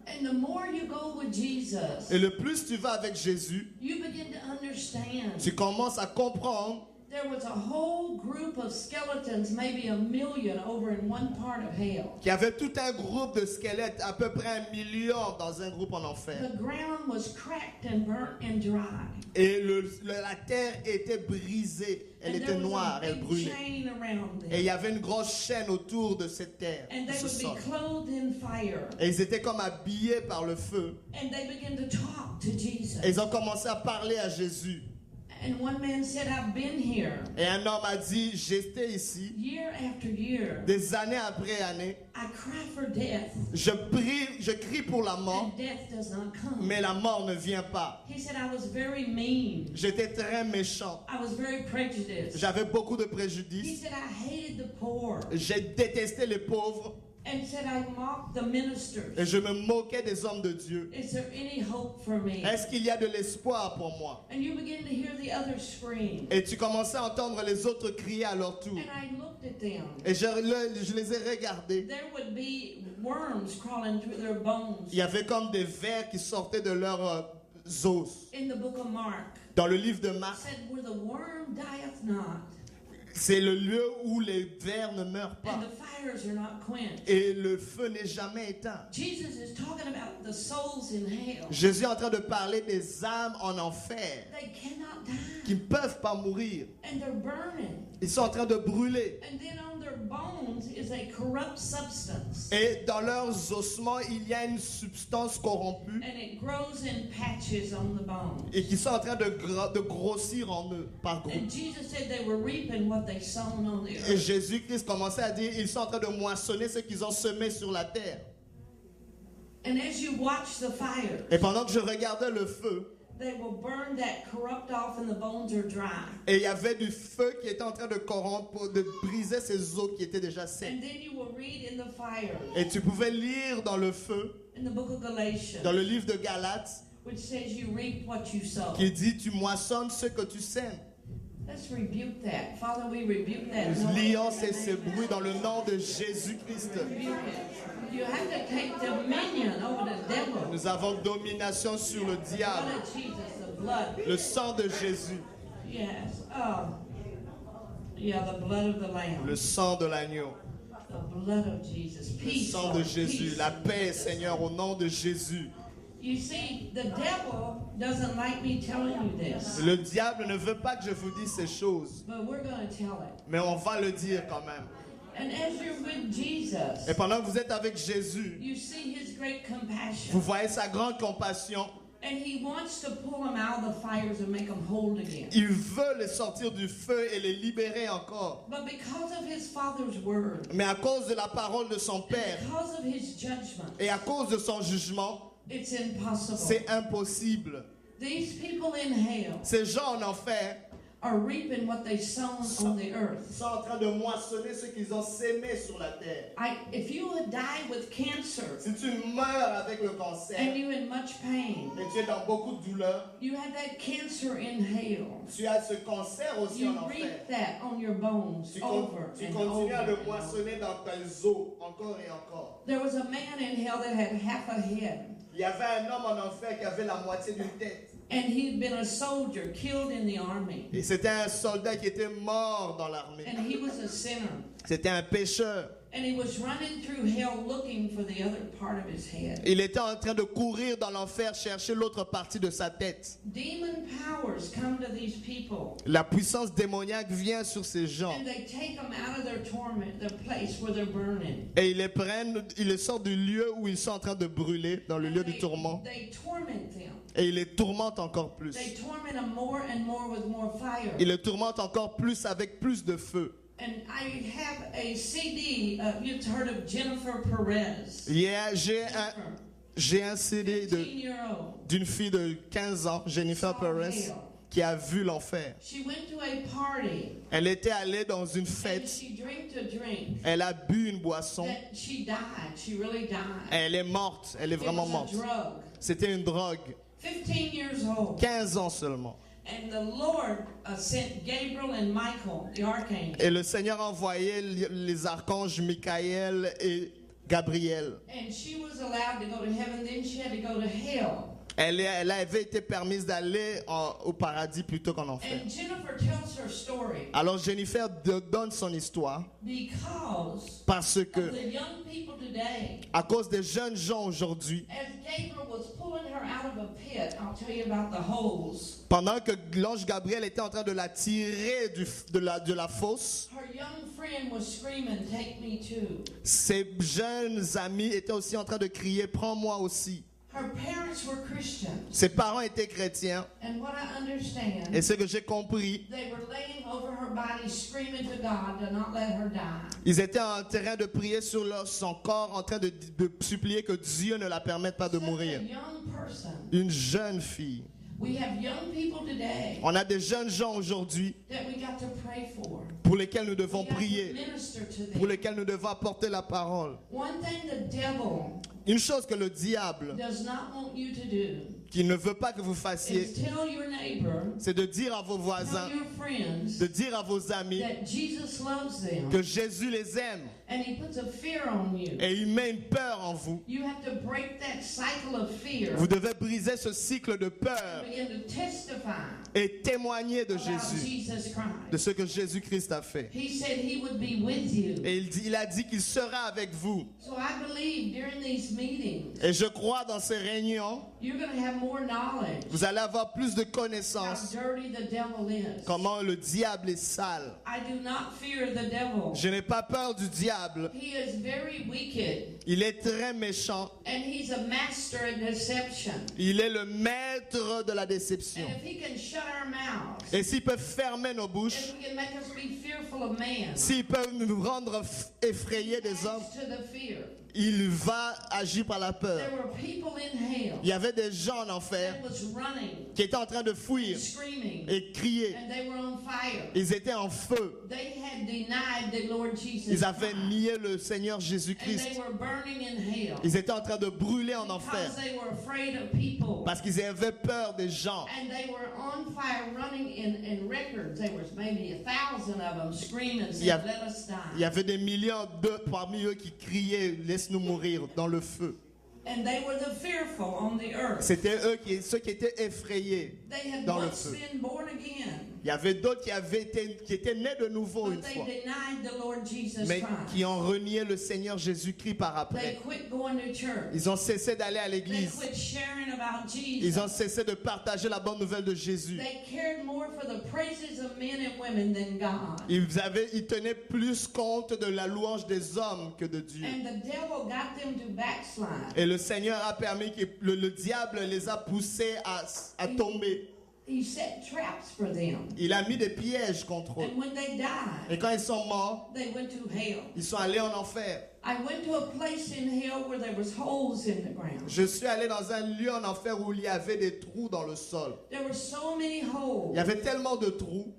And the more you go with Jesus, Et le plus tu vas avec Jésus, you begin to understand. tu commences à comprendre There was a whole group of skeletons, maybe 1 million, over in one part of hell. qu'il y avait tout un groupe de squelettes, à peu près 1 million dans un groupe en enfer. The ground was cracked and burnt and dry. Et la terre était brisée, elle And était there was noire, a elle big brûlait. chain around Et il y them. avait une grosse chaîne autour de cette terre, And de they ce would sol. be clothed in fire. Et ils étaient comme habillés par le feu. And they began to talk to Jesus. Et ils ont commencé à parler à Jésus. And one man said, I've been here Et un homme a dit, j'étais ici, year after year. des années après années. I cry for death, Je crie pour la mort, and death does not come. mais la mort ne vient pas. He said, I was very mean. J'étais très méchant. I was very prejudiced. J'avais beaucoup de He préjudices. said, I hated the poor. J'ai détesté les pauvres And said, I mocked the ministers. et je me moquais des hommes de Dieu. Is there any hope for me? Est-ce qu'il y a de l'espoir pour moi? And you begin to hear the others scream. Et tu commençais à entendre les autres crier à leur tour. And I looked at them. Et je les ai regardés. There would be worms crawling through their bones. Il y avait comme des vers qui sortaient de leurs os. In the book of Mark, Dans le livre de Marc, said, where the worm dieth not, c'est le lieu où les vers ne meurent pas and the fires are not quenched. et le feu n'est jamais éteint. Jesus is talking about the souls in hell. Jésus est en train de parler des âmes en enfer They cannot qui die, ne peuvent pas mourir. and they're burning. Ils sont en train de brûler. And then on their bones is a corrupt substance. Et dans leurs ossements, il y a une substance corrompue And it grows in patches on the bones. et qui sont en train de grossir en eux par groupe. And Jesus said they were reaping what they sown on the Et earth. Jésus-Christ commençait à dire, ils sont en train de moissonner ce qu'ils ont semé sur la terre. And as you watch the fire, Et pendant que je regardais le feu, they will burn that corrupt off and the bones are dry. et il y avait du feu qui était en train de corrompre, de briser ces os qui étaient déjà secs. And then you will read in the fire, Et tu pouvais lire dans le feu, in the book of Galatians, dans le livre de Galates, which says you reap what you sow. qui dit, tu moissonnes ce que tu sèmes. Let's rebuke that. Father, we rebuke that. Nous No, lions ces bruits dans le nom de Jésus-Christ. rebuke it. You have to take dominion over the devil. Nous avons domination sur le Blood diable. of Jesus, the blood. Le sang de Jésus, Yes. Oh. Yeah, the blood of the Lamb. le sang de l'agneau, The blood of Jesus. le Peace. sang de Lord, Jésus, peace. la paix, Seigneur, au nom de Jésus. You see, the devil doesn't like me telling you this, Le diable ne veut pas que je vous dise ces choses, but we're going to tell it. mais on va le dire quand même. And as you're with Jesus, Et pendant que vous êtes avec Jésus, you see his great vous compassion. voyez sa grande compassion. And he wants to pull them out of the fires and make them whole again. Il veut les sortir du feu et les libérer encore. But because of his Father's word, Mais à cause de la parole de son Père because of his judgment, et à cause de son jugement, it's impossible. c'est impossible. These people in hell Ces gens en enfer are reaping what they sown on the earth. sont en train de moissonner ce qu'ils ont sémé sur la terre. If you would die with cancer Si tu meurs avec le cancer and you're in much pain, et tu es dans beaucoup de douleur, you have that cancer in hell. tu as ce cancer aussi You en enfer. reap that on your bones Tu over and continues à le over. moissonner dans tes os encore et encore. There was a man in hell that had half a head, Il y avait un homme en enfer qui avait la moitié d'une tête. and he'd been a soldier killed in the army, Et c'était un soldat qui était mort dans l'armée. and he was a sinner. C'était un pécheur. And he was running through hell looking for the other part of his head. Il était en train de courir dans l'enfer, chercher l'autre partie de sa tête. Demon powers come to these people, La puissance démoniaque vient sur ces gens. and they take them out of their torment, their place where they're burning. Et ils les prennent, ils les sortent du lieu où ils sont en train de brûler, dans le lieu du They- tourment. They torment them. Et ils les tourmentent encore plus. They torment them more and more with more fire. Ils les tourmentent encore plus avec plus de feu. And I have a CD. You've heard of Jennifer Perez. J'ai un CD 15-year-old. d'une fille de 15 ans, Jennifer Perez, qui a vu l'enfer. She went to a party Elle était allée dans une and fête. she drank a drink. Elle a bu une boisson. That she died. She really died. Elle est morte. Elle est It vraiment was a morte. drug. C'était une drogue. 15 years old. 15 ans seulement. And the Lord sent Gabriel and Michael, the archangel. Et le Seigneur a envoyé les archanges Michael et Gabriel. And she was allowed to go to heaven. Then she had to go to hell. Elle avait été permise d'aller au paradis plutôt qu'en enfer. And Jennifer tells her story Alors Jennifer donne son histoire because parce of que the young people today. à cause des jeunes gens aujourd'hui, As Gabriel was pulling her out of a pit, I'll tell you about the holes. pendant que l'ange Gabriel était en train de la tirer de la fosse, Her young friend was screaming, "Take me too." ses jeunes amis étaient aussi en train de crier, prends-moi aussi. Her parents were Christians. Ses parents étaient chrétiens. And what I understand, Et ce que j'ai compris, they were laying over her body, screaming to God to not let her die. ils étaient en train de prier sur son corps, en train de supplier que Dieu ne la permette pas de Such mourir. a young person. Une jeune fille. We have young people today On a des jeunes gens aujourd'hui that we got to pray for. pour lesquels nous devons We got to prier, minister to pour them. lesquels nous devons apporter la parole. One thing the devil Une chose que le diable, does not want you to do qu'il ne veut pas que vous fassiez, is tell your neighbor, c'est de dire à vos voisins, tell your friends de dire à vos amis that Jesus loves them que Jésus les aime and he puts a fear on you. et il met une peur en vous. You have to break that cycle of fear Vous devez briser ce cycle de peur and begin to testify et témoigner de about Jésus, Jesus Christ. de ce que Jésus-Christ a fait. He said he would be with you. Et il a dit qu'il sera avec vous. So I believe during these meetings, Et je crois dans ces réunions, you're going to have more knowledge vous allez avoir plus de how connaissances dirty the devil is. comment le diable est sale. I do not fear the devil. Je n'ai pas peur du diable. He is very wicked Il est très méchant. and he's a master at deception. Il est le maître de la déception. And if he can shut our mouths, Et s'il peut fermer nos bouches, if he can make us be fearful of man, s'il peut nous rendre effrayés des hommes, adds to the fear. il va agir par la peur. There were people in hell Il y avait des gens en enfer that was running, qui étaient en train de fuir screaming, et crier. and they were on fire. Ils étaient en feu. They had denied the Lord Jesus Ils avaient Christ, nié le Seigneur and Jésus-Christ. they were burning in hell Ils étaient en train de brûler en enfer because they were afraid of people. parce qu'ils avaient peur des gens. And they were on fire, running in records. There was maybe 1,000 of them screaming, saying, Yeah. "Let us Il y die." avait des millions parmi eux qui criaient, laisse-nous mourir dans le feu. And they were the fearful on the earth. C'était eux ceux qui étaient effrayés. They had dans le once feu. been born again, Il y avait d'autres qui étaient nés de nouveau une but they fois, denied the Lord Jesus mais Christ. qui ont renié le Seigneur Jésus-Christ par They après. quit going to church. Ils ont cessé d'aller à They l'église. quit sharing about Ils ont Jesus. cessé de partager la bonne nouvelle de Jésus. They cared more for the praises of men and women than God. Ils tenaient plus compte de la louange des hommes que de Dieu. And the devil got them to backslide. Et le Seigneur a permis que le diable les a poussés à tomber. He set traps for them. Il a mis des pièges contre eux. And when they died, Et quand ils sont morts, they went to hell. ils sont allés en enfer. I went to a place in hell where there was holes in the ground. Je suis allé dans un lieu en enfer où il y avait des trous dans le sol. There were so many Il holes. y avait tellement de trous.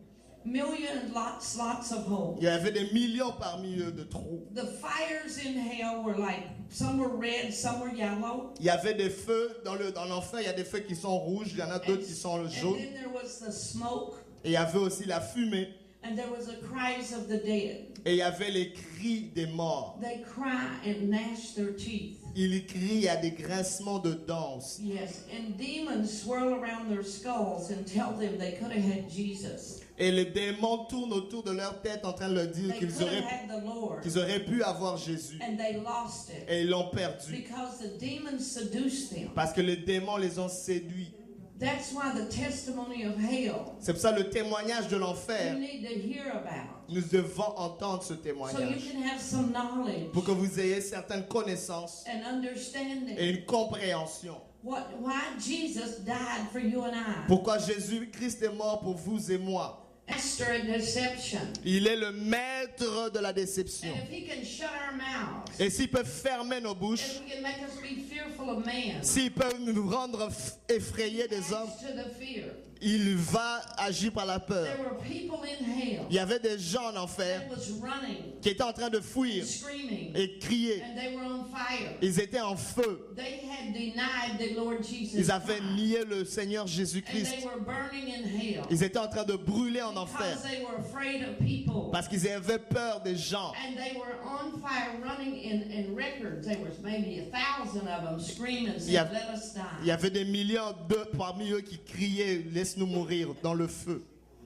Millions, lots of holes. Il y avait des millions parmi eux de trous. The fires in hell were like, some were red, some were yellow. Il y avait des feux dans l'enfer. Il y a des feux qui sont rouges. Il y en a d'autres qui sont And jaunes. then there was the smoke, Et il y avait aussi la fumée. and there was the cries of the dead. Et il y avait les cris des morts. They cry and gnash their teeth. Ils crient, il y a des grincements de dents aussi. Yes, and demons swirl around their skulls and tell them they could have had Jesus. Et les démons tournent autour de leur tête en train de leur dire They could have had the Lord, qu'ils auraient pu avoir Jésus. and they lost it Et ils l'ont perdu. because the demons seduced them. Parce que les démons les ont séduits. That's why the testimony of hell C'est pour ça le témoignage de you l'enfer. need to hear about, Nous devons entendre ce so you témoignage. can have some knowledge Pour que vous ayez certaines connaissances and understanding et une compréhension. why Jesus died for you and I. Pourquoi Jésus-Christ est mort pour vous et moi. Master at deception. Il est le maître de la déception. And if he can shut our mouths, Et s'il peut fermer nos bouches, if he can make us be fearful of man, s'il peut nous rendre effrayés des hommes, adds to the fear. il va agir par la peur. There were people in hell Il y avait des gens en enfer that was running, qui étaient en train de fuir screaming, et crier. and they were on fire. Ils étaient en feu. They had denied the Lord Jesus Ils avaient Christ, nié le Seigneur and Jésus-Christ. they were burning in hell Ils étaient en train de brûler en enfer because they were afraid of people. parce qu'ils avaient peur des gens. And they were on fire, running in records. There was maybe 1,000 of them screaming, saying, Yeah. "Let us Il y die." avait des millions parmi eux qui criaient, laisse-nous mourir dans le feu.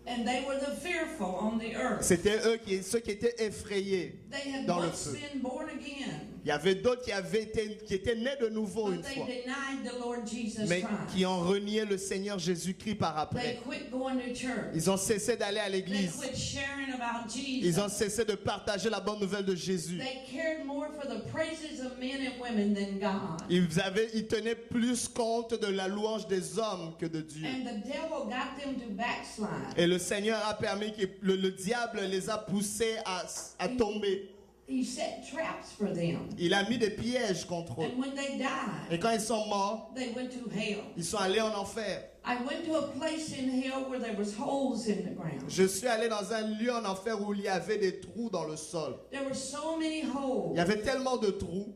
And they were the fearful on the earth. C'était ceux qui étaient effrayés They had dans le once feu. been born again, Il y avait d'autres qui étaient nés de nouveau but une they fois, denied the Lord Jesus mais Christ. qui ont renié le Seigneur Jésus-Christ par They après. quit going to church. Ils ont cessé d'aller à They l'église. quit sharing about Ils ont Jesus. cessé de partager la bonne nouvelle de Jésus. They cared more for the praises of men and women than God. Ils tenaient plus compte de la louange des hommes que de Dieu. And the devil got them to backslide. Et le Seigneur a permis que le diable les a poussés à tomber. He set traps for them. Il a mis des pièges contre eux. And when they died, Et quand ils sont morts, they went to hell. ils sont allés en enfer. I went to a place in hell where there was holes in the ground. Je suis allé dans un lieu en enfer où il y avait des trous dans le sol. There were so many Il holes. y avait tellement de trous.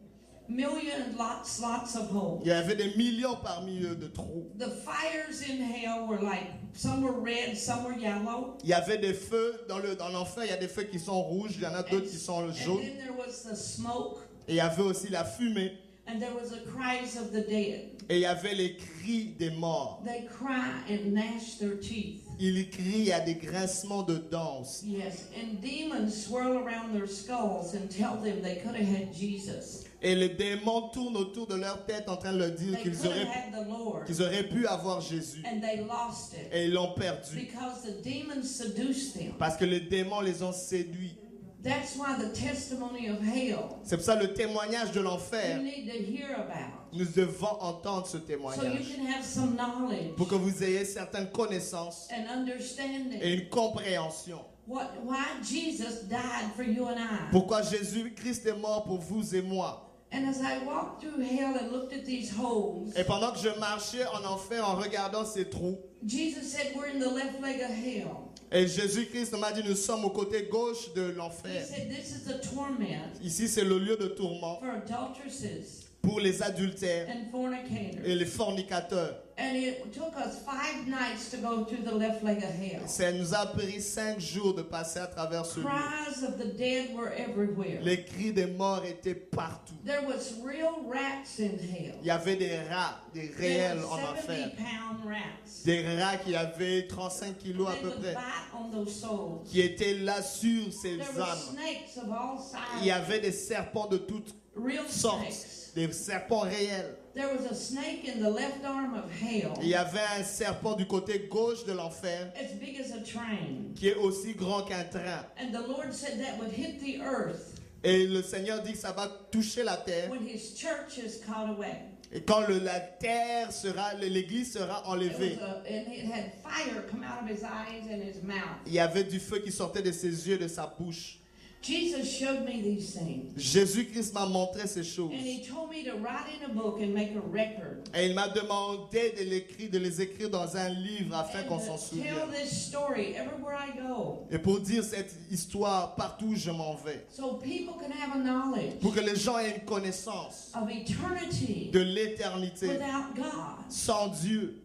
Lots of holes. Il y avait des millions parmi eux de trous. The fires in hell were like, some were red, some were yellow. Il y avait des feux dans l'enfer. Il y a des feux qui sont rouges. Il y en a d'autres qui sont And jaunes. then there was the smoke, Et il y avait aussi la fumée. and there was the cries of the dead. Et il y avait les cris des morts. They cry and gnash their teeth. Ils crient, il y a des grincements de dents aussi. Yes, and demons swirl around their skulls and tell them they could have had Jesus. Et les démons tournent autour de leur tête en train de leur dire They could have had the Lord, qu'ils auraient pu avoir Jésus. and they lost it Et ils l'ont perdu. because the demons seduced them. Parce que les démons les ont séduits. That's why the testimony of hell C'est pour ça le témoignage de you l'enfer. need to hear about, Nous devons entendre ce so you témoignage. can have some knowledge Pour que vous ayez certaines connaissances and et understanding une compréhension. why Jesus died for you and I. Pourquoi Jésus-Christ est mort pour vous et moi. And as I walked through hell and looked at these holes, Et pendant que je marchais en enfer en regardant ces trous, Jesus said we're in the left leg of hell. et Jésus-Christ m'a dit nous sommes au côté gauche de He l'enfer. said this is the torment Ici c'est le lieu de tourment for adulteresses pour les adultères and fornicators. et les fornicateurs. And it took us 5 nights to go through the left leg of hell. Ça nous a pris 5 jours de passer à travers ce lieu. Cries of the dead were everywhere. Les cris des morts étaient partout. There was real rats in hell. Il y avait des rats, des There réels were en enfer. 70-pound rats. Des rats qui avaient 35 kilos à They peu would près, bite on those souls. qui étaient là sur ces There were âmes. snakes of all Il y sizes. avait des serpents de toutes Real sortes, snakes. des serpents réels. There was a snake in the left arm of hell, Il y avait un serpent du côté gauche de l'enfer as big as a train. qui est aussi grand qu'un train. And the Lord said that would hit the earth Et le Seigneur dit que ça va toucher la terre. when His church is caught away. Et quand la terre sera, l'église sera enlevée, And it had fire come out of his eyes and his mouth. il y avait du feu qui sortait de ses yeux, de sa bouche. Jesus showed me these things. Jésus-Christ m'a montré ces choses. And He told me to write in a book and make a record. Et il m'a demandé de les écrire dans un livre afin qu'on s'en And to souvienne. tell this story everywhere I go, Et pour dire cette histoire partout où je m'en vais. so people can have a knowledge Pour que les gens aient une connaissance of eternity de l'éternité without God. sans Dieu.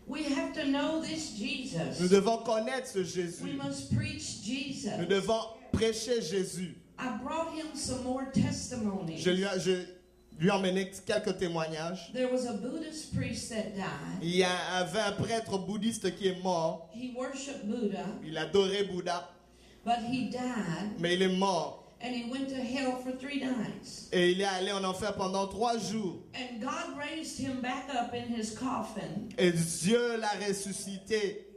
We have to know this Nous Jesus. devons connaître ce We Jésus. must preach Nous Jesus. devons prêcher Jésus. I brought him some more testimonies. Je lui ai emmené quelques témoignages. There was a Buddhist priest that died. Il y avait un prêtre bouddhiste qui est mort. He worshiped Buddha, Il adorait Bouddha, but he died mais il est mort. and he went to hell for 3 nights. Et il est allé en enfer pendant 3 jours. And God raised him back up in his coffin. Et Dieu l'a ressuscité.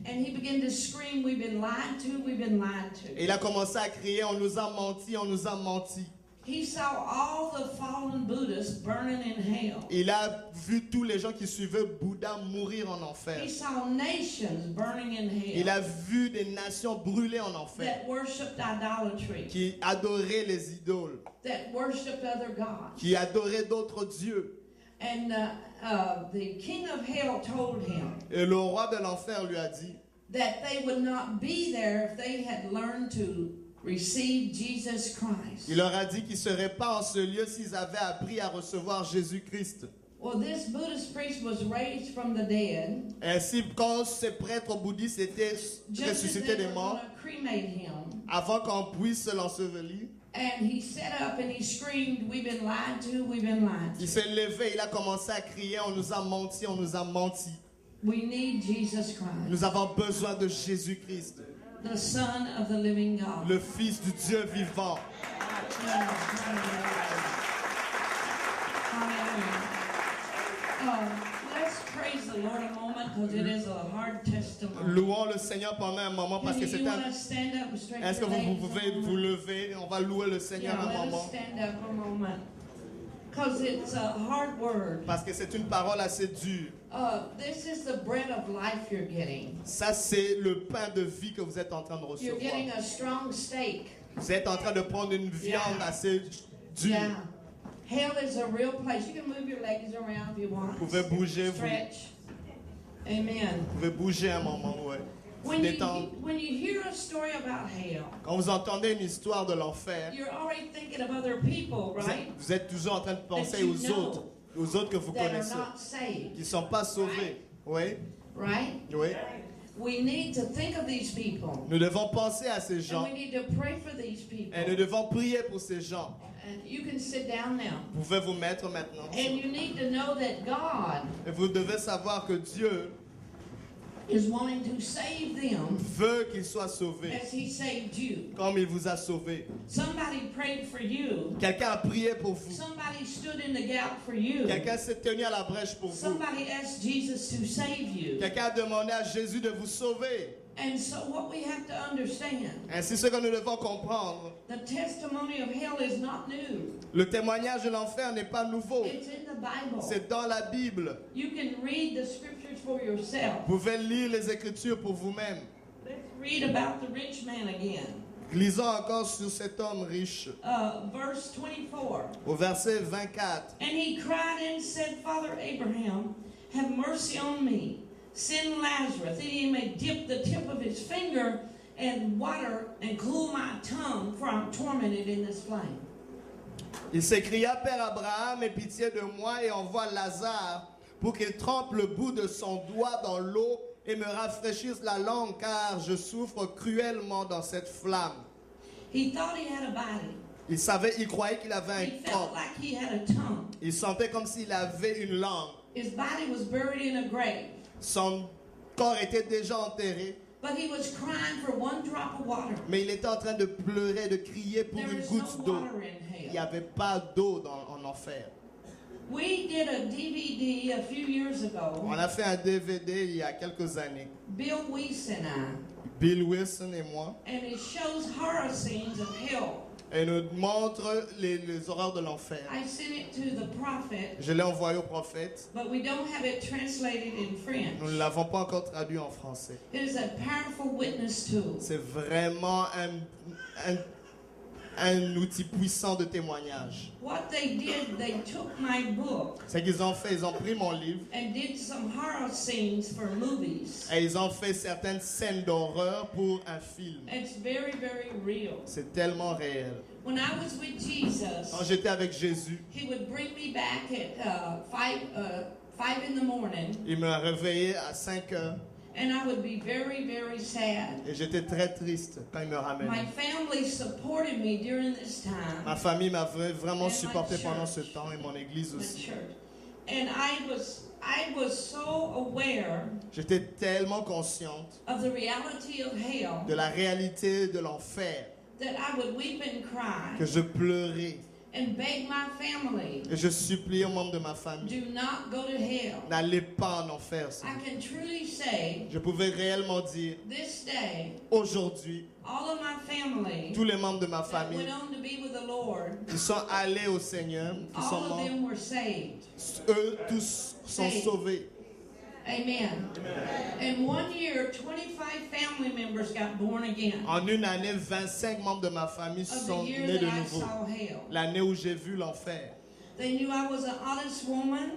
And he began to scream, we've been lied to, we've been lied Et to. il a commencé à crier, on nous a menti, on nous a menti. He saw all the fallen Buddhists burning in hell. Il a vu tous les gens qui suivaient Bouddha mourir en enfer. He saw nations burning in Il a hell vu des nations brûler en enfer, that worshipped idolatry, qui adoraient les idoles, that worshipped other gods. qui adoraient d'autres dieux. And the king of hell told him Et le roi de l'enfer lui a dit that they would not be there if they had learned to receive Jesus Christ. il leur a dit qu'ils ne seraient pas en ce lieu s'ils avaient appris à recevoir Jésus-Christ. Well, this Buddhist priest was raised from the dead. Ainsi, quand ces prêtres bouddhistes étaient Just as ressuscités they des were morts, going to cremate him. avant qu'on puisse l'ensevelir, And he sat up and he screamed, we've been lied to, we've been lied il to. s'est levé, il a commencé à crier, on nous a menti, on nous a menti. We need Jesus Christ, Nous avons besoin de Jésus-Christ, the Son of the living God. le Fils du Dieu vivant. Let's praise the Lord a moment because it is a hard testimony. Louons le Seigneur pendant un moment parce que Can c'est you un... want to stand up and stretch Est-ce que your legs vous a pouvez moment? vous lever? On va louer le Seigneur Yeah, un let us moment. stand up a moment. Because it's a hard word. Parce que c'est une parole assez dure. This is the bread of life you're getting. Ça, c'est le pain de vie que vous êtes en train de You're recevoir. getting a strong steak. Vous êtes en train de prendre une viande assez dure. Yeah. Hell is a real place. You can move your legs around if you want. Vous pouvez bouger, vous Stretch. Amen. pouvez bouger un moment, ouais. When Détendre. you hear a story about hell, Quand vous entendez une histoire de l'enfer, you're already thinking of other people, right? vous êtes toujours en train de penser That you aux autres que vous That are connaissez, not saved, qui ne sont pas sauvés. Oui, right? oui. We need to think of these people. Nous devons penser à ces And gens we need to pray for these people. et nous devons prier pour ces gens. And you can sit down now. Vous pouvez vous mettre maintenant. And you need to know that God Et vous devez savoir que Dieu is wanting to save them veut qu'ils soient sauvés, as He saved you. comme il vous a sauvés. Somebody prayed for you. Quelqu'un a prié pour vous. Somebody stood in the gap for you. Quelqu'un s'est tenu à la brèche pour vous. Somebody asked Jesus to save you. Quelqu'un a demandé à Jésus de vous sauver. And so what we have to understand, Ainsi, ce que nous devons comprendre, the testimony of hell is not new. le témoignage de l'enfer n'est pas nouveau. It's in the Bible. C'est dans la Bible. You can read the scriptures for yourself. Vous pouvez lire les Écritures pour vous-même. Let's read about the rich man again. Lisons encore sur cet homme riche. Verse 24. Au verset 24. And he cried and said, Father Abraham, have mercy on me. Send Lazarus, that he may dip the tip of his finger in water and cool my tongue, for I'm tormented in this flame. Il s'écria, Père Abraham, aie pitié de moi et envoie Lazare pour qu'il trempe le bout de son doigt dans l'eau et me rafraîchisse la langue, car je souffre cruellement dans cette flamme. He thought he had a body. Il croyait qu'il avait He un felt corps. like he had a tongue. Il sentait comme s'il avait une langue. His body was buried in a grave. Son corps était déjà enterré, But he was crying for one drop of water. mais il était en train de pleurer, de crier pour There une is goutte no d'eau. water in Il n'y hell. avait pas d'eau en enfer. We did a DVD a few years On ago. a fait un DVD il y a quelques années, Bill Weiss and I. Bill Wilson et moi, And it shows horror scenes of hell. et nous montre les horreurs de l'enfer. I sent it to the prophet, Je l'ai envoyé au prophète. but we don't have it translated in French. Nous ne l'avons pas encore traduit en français. It is a powerful witness tool. C'est vraiment un outil puissant de témoignage. What they did, they took my book C'est qu'ils ont fait, ils ont pris mon livre and did some horror scenes for movies. et ils ont fait certaines scènes d'horreur pour un film. It's very, very real. C'est tellement réel. When I was with Jesus, Quand j'étais avec Jésus, he would bring me back at 5 in the morning, il me réveillait à 5 heures and I would be very, very sad. et j'étais très triste quand il me My ramenait. family supported me during this time, Ma famille m'a vraiment supporté pendant ce temps et mon église my aussi. church, and I was so aware J'étais tellement consciente of the reality of hell de la réalité de l'enfer that I would weep and cry que je pleurais and beg my family, et je suppliais aux membres de ma famille, do not go to hell. n'allez pas en enfer. s'il I vous plaît. can truly say, Je pouvais réellement dire, this day, aujourd'hui, all of my family tous les membres de ma that famille went on to be with the Lord, qui sont allés au Seigneur, qui sont all of morts, them were saved. eux tous sont sauvés. Amen. In 1 year, 25 family members got born again. En une année, 25 membres de ma famille Of sont the year nés de that I nouveau. saw hell. L'année où j'ai vu l'enfer. They knew I was an honest woman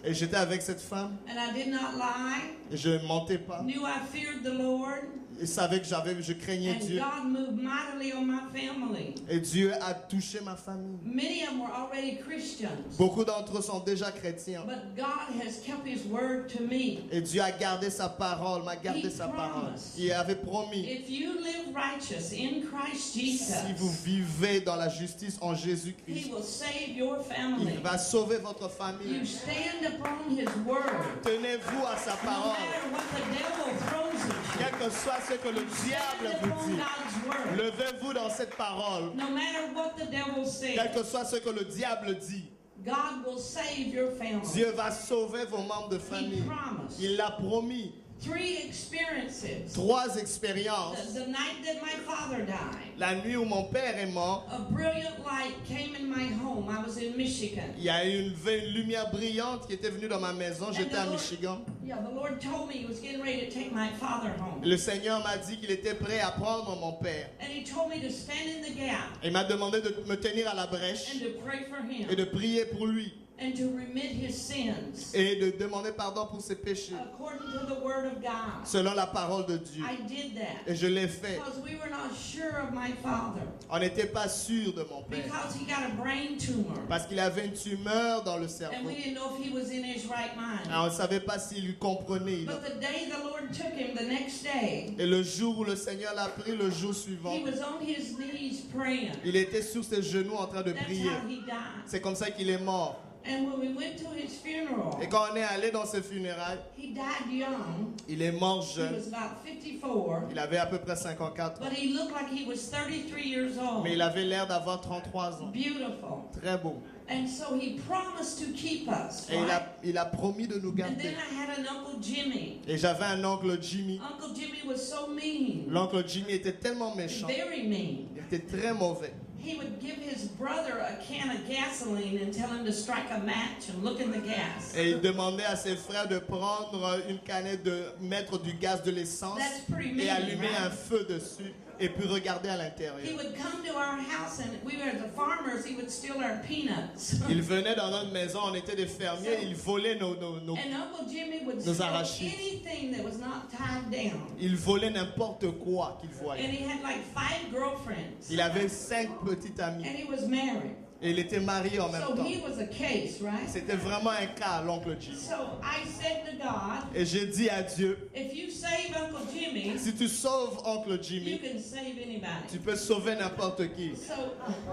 Et j'étais avec cette femme and I did not lie. et je ne mentais pas. Knew I feared the Lord. Ils savaient que je craignais And Dieu. God moved mightily on my family. Et Dieu a touché ma famille. Many of them were already Christians. Beaucoup d'entre eux sont déjà chrétiens. But God has kept His word to me. Et Dieu a gardé sa parole, m'a gardé He sa parole. promised. Il avait promis, If you live righteous in Christ Jesus, si vous vivez dans la justice en He Jésus-Christ, will save your il family. va sauver votre You famille. stand upon His word. Tenez-vous à sa No parole. matter what the devil throws at Quel que soit ce que le you, diable stand vous upon dit, God's word. levez-vous dans cette parole. No matter what the devil Quel says, que soit ce que le diable dit, God will save your family. Dieu va sauver vos membres de He famille. promised. Il l'a promis. 3 experiences. 3 expériences. The night that my father died, La nuit où mon père est mort, a brilliant light came in my home. I was in Michigan. il y a eu une lumière brillante qui était venue dans ma maison. J'étais à Michigan. Yeah, the Lord told me He was getting ready to take my father home. Le Seigneur m'a dit qu'il était prêt à prendre mon père. And He told me to stand in the gap Il m'a demandé de me tenir à la brèche and to pray for him et de prier pour lui and to remit his sins et de demander pardon pour ses péchés according to the Word of God. selon la parole de Dieu. I did that Et je l'ai fait. because we were not sure of my father On n'était pas sûr de mon père because he got a brain tumor parce qu'il avait une tumeur dans le and cerveau. we didn't know if he was in his right mind. Alors, on ne savait pas s'il comprenait. But the day the Lord took him, the next day, Et le jour où le Seigneur l'a pris, le jour suivant, he was on his knees praying. il était sur ses genoux en train de That's prier. how he died. C'est comme ça qu'il est mort. And when we went to his funeral, Et quand on est allé dans ses funérailles, he died young. il est mort He jeune. was about 54, Il avait à peu près 54 ans. but he looked like he was 33 years old. Mais il avait l'air d'avoir 33 ans. Beautiful. Très beau. And so he promised to keep us. Et Right? il a promis de nous And garder. then I had an Uncle Jimmy. Et j'avais un oncle Jimmy. Uncle Jimmy was so mean, L'oncle Jimmy était tellement méchant. very mean. Il était très mauvais. He would give his brother a can of gasoline and tell him to strike a match and look in the gas. Et il demandait à ses frères de prendre une canette, de mettre du gaz de l'essence That's pretty mean, et allumer right? un feu dessus et puis regarder à He l'intérieur. would come to our house and we were the farmers. He would steal our peanuts. Il venait dans notre maison, on était des fermiers, il volait nos And Uncle Jimmy would Nos steal arachides. anything that was not tied down. il volait n'importe quoi qu'il And voyait. he had like 5 girlfriends. Il avait 5 petites amies And he was married. et il était marié en même So temps. he was a case, right? C'était vraiment un cas, l'oncle Jimmy. So I said to God, Et j'ai dit à Dieu, if you save Uncle Jimmy, si tu sauves oncle you Jimmy, can save anybody. tu peux sauver n'importe qui. So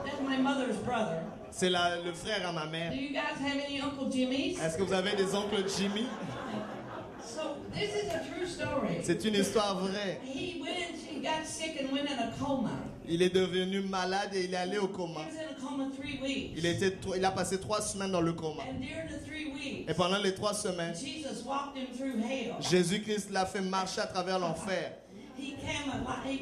that's my mother's brother. C'est le frère à ma Do mère. you guys have any Uncle Jimmys? Est-ce que vous avez des oncles Jimmy? So this is a true story. C'est une histoire vraie. He got sick and went in a coma. Il est devenu malade et il est allé au He coma. was in a coma 3 weeks. Il a passé 3 semaines dans le coma. And during the 3 weeks, Et pendant les 3 semaines, Jesus walked him through hell. Jésus-Christ l'a fait marcher à travers l'enfer. He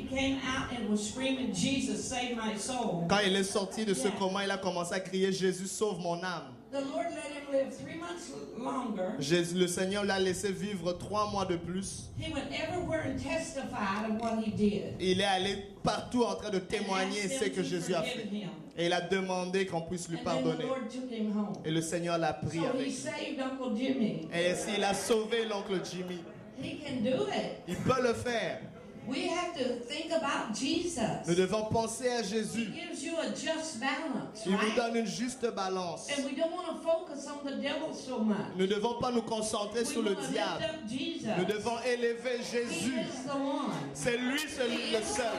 came out and was screaming, Jesus, save my soul. Quand il est sorti de ce coma, il a commencé à crier, Jésus, sauve mon âme. The Lord let him live 3 months longer. Le Seigneur l'a laissé vivre 3 mois de plus. He went everywhere and testified of what he did. Il est allé partout en train de And témoigner asked ce them que to Jésus a forgive fait. him. Et il a demandé qu'on puisse lui And then the pardonner. Lord took him home. Et le Seigneur l'a pris So avec he lui. saved Uncle Jimmy. Et ainsi, il a sauvé l'oncle Jimmy. He can do it. Il peut le faire. We have to think about Jesus. Nous devons penser à He Jésus. gives you a just balance, Il vous right? donne une juste balance. And we don't want to focus on the devil so much. Nous ne devons pas nous concentrer We sur le want to lift diable. up Jesus. Nous devons élever He Jésus. is the one. C'est lui le seul.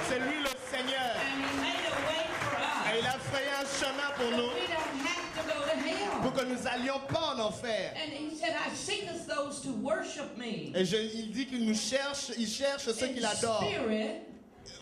C'est lui le Seigneur. And he made a way for Et us. il a frayé un chemin pour So nous, we don't have to go to hell. pour que nous allions pas en enfer. And he said, I seeketh those to worship me. Et il dit qu'il nous cherche, il cherche ceux qu'il In adore spirit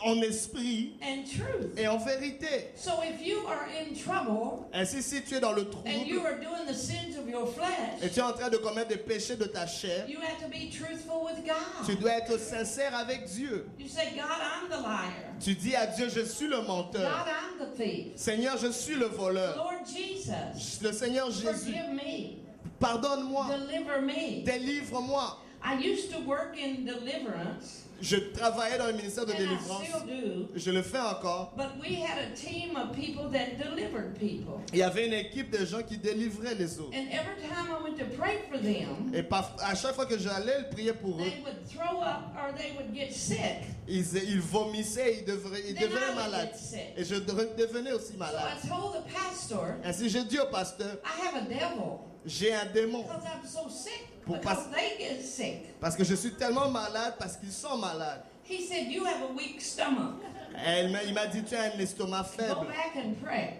en esprit and truth. et en vérité. So if you are in trouble Ainsi, si tu es dans le and you trouble are doing the sins of your et flesh, tu es en train de commettre des péchés de ta chair, you have to be truthful with tu God. dois être sincère avec Dieu. You say, God, I'm the liar. Tu dis à Dieu, je suis le God, menteur. I'm the thief. Seigneur, je suis le voleur. Lord Jesus, Le Seigneur Jésus, forgive me. pardonne-moi, Deliver me. délivre-moi. I used to work in deliverance, Je travaillais dans le ministère de and I délivrance. still do. Je le fais encore. But we had a team of people that delivered people. Il y avait une équipe de gens qui délivraient les autres. And every time I went to pray for them, Et à chaque fois que j'allais prier pour eux, they would throw up or they would get sick. ils vomissaient, ils Then devenaient I would malades. get sick. Et je devenais aussi So malade. I told the pastor, Ainsi, j'ai dit au pasteur, I have a devil j'ai un démon. because I'm so sick Pour because pas- they get sick. Parce que je suis tellement malade, parce qu'ils sont malades. He said, you have a weak stomach. Il m'a dit, tu as un estomac Go faible. back and pray.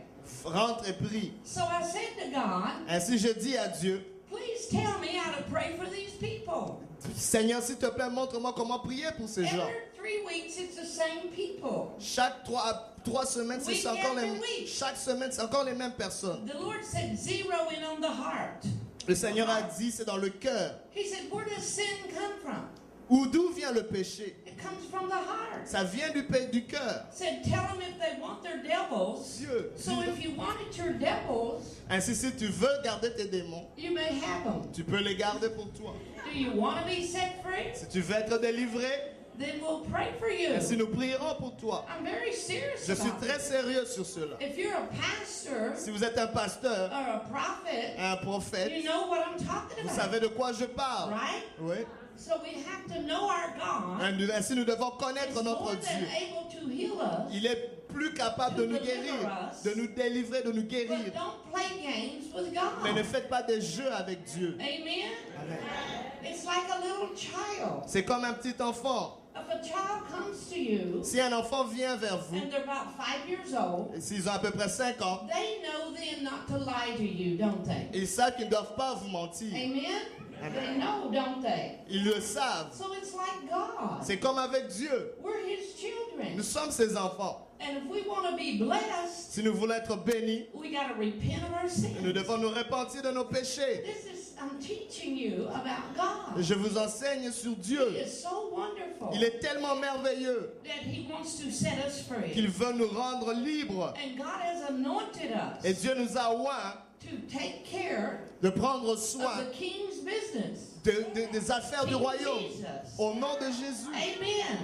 Rentre et prie. So I said to God, Ainsi, je dis à Dieu, please tell me how to pray for these people. Seigneur, s'il te plaît, montre-moi comment prier pour ces gens. Every 3 weeks, it's the same people. Chaque 3 semaines, c'est Week encore after les week. chaque semaine, c'est encore les mêmes personnes. The Lord said, zero in on the heart. Le Seigneur a dit, c'est dans le cœur. He said, where does sin come from? D'où vient le péché? It comes from the heart. Ça vient du cœur. Said, tell them if they want their devils. Dieu. So if you wanted your devils, Ainsi, si tu veux garder tes démons, you may have them. tu peux les garder pour toi. Do you want to be set free? Si tu veux être délivré, Then we'll pray for you. ainsi nous prierons pour toi. I'm very serious Je suis about très it. sérieux sur cela. If you're a pastor Si vous êtes un pasteur, or a prophet, un prophète, you know what I'm talking vous about, savez de quoi je parle. right? Oui. So we have to know our God. Ainsi, nous devons Is connaître notre more than Dieu. able to heal us. Il est plus capable de nous guérir, de nous délivrer, de nous guérir. But don't play games with God. Mais ne faites pas des jeux avec Dieu. Amen. Amen. It's like a little child. C'est comme un petit enfant. If a child comes to you Si un enfant vient vers vous, and they're about 5 years old, et s'ils ont à peu près 5 ans, they know then not to lie to you, don't they? ils savent qu'ils ne doivent pas vous mentir. Amen? They know, don't they? Ils le savent. So it's like God. C'est comme avec Dieu. We're His children. Nous sommes ses enfants. And if we want to be blessed, Si nous voulons être bénis, we got to repent of our sins. nous devons nous repentir de nos péchés. I'm teaching you about God. Je vous enseigne sur He Dieu. is so wonderful Il est tellement merveilleux that He wants to set us free. qu'il veut nous rendre libres. And God has anointed Et us Dieu nous a oint to take care de prendre of soin the King's business. des affaires du King royaume. Jesus. Au nom de Jésus. Amen.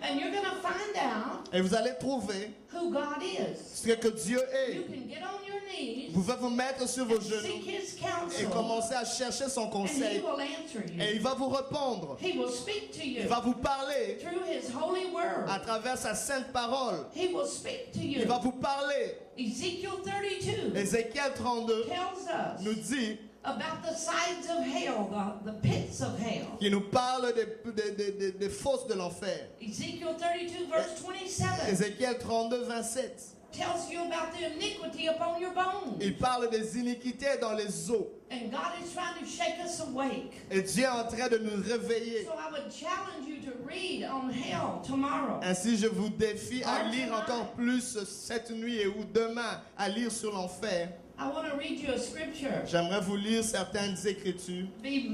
And you're going to find out Et vous allez trouver who God is. ce que Dieu You est. can get on your knees, Vous pouvez vous mettre sur vos seek genoux His et counsel, commencer à chercher son and He conseil. will answer Et you. il va vous répondre. He will speak to Il you va vous parler through His holy word. à travers sa sainte parole. He will speak to Il you. va vous parler. Ezekiel 32 Ézéchiel 32 tells nous us dit, about the sides of hell, the pits of hell. qui nous parle des fosses de l'enfer. Ezekiel 32 verse 27 Ézéchiel 32, 27. tells you about the iniquity upon your bones. Il parle des iniquités dans les os. And God is trying to shake us awake. Et Dieu est en train de nous réveiller. So I would challenge you to read on hell tomorrow. Ainsi, je vous défie à lire encore plus cette nuit et ou demain à lire sur l'enfer. I want to read you a scripture. J'aimerais vous lire certaines écritures. Be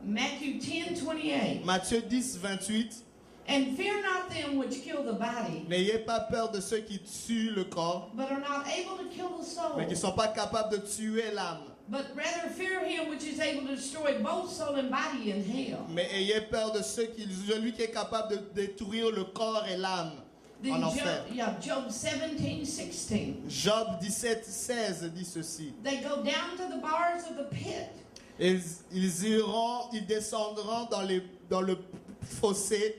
Matthew 10:28. Matthieu 10, 28. And fear not them which kill the body, N'ayez pas peur de ceux qui tuent le corps, but are not able to kill the soul. mais qui ne sont pas capables de tuer l'âme. But rather fear him which is able to destroy both soul and body in hell. Mais ayez peur de celui qui est capable de détruire le corps et l'âme en enfer. Job 17:16. Job 17, 16 dit ceci. They go down to the bars of the pit, Ils descendront dans le fossé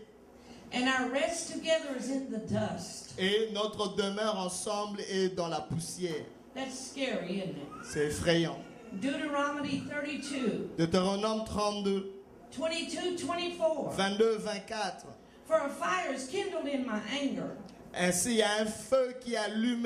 and our rest together is in the dust. et notre demeure ensemble est dans la poussière. That's scary, isn't it? C'est effrayant. Deuteronomy 32, Deutéronome 32, 22-24. 22, 24. For a fire is kindled in my anger, Ainsi, il y a un feu qui allume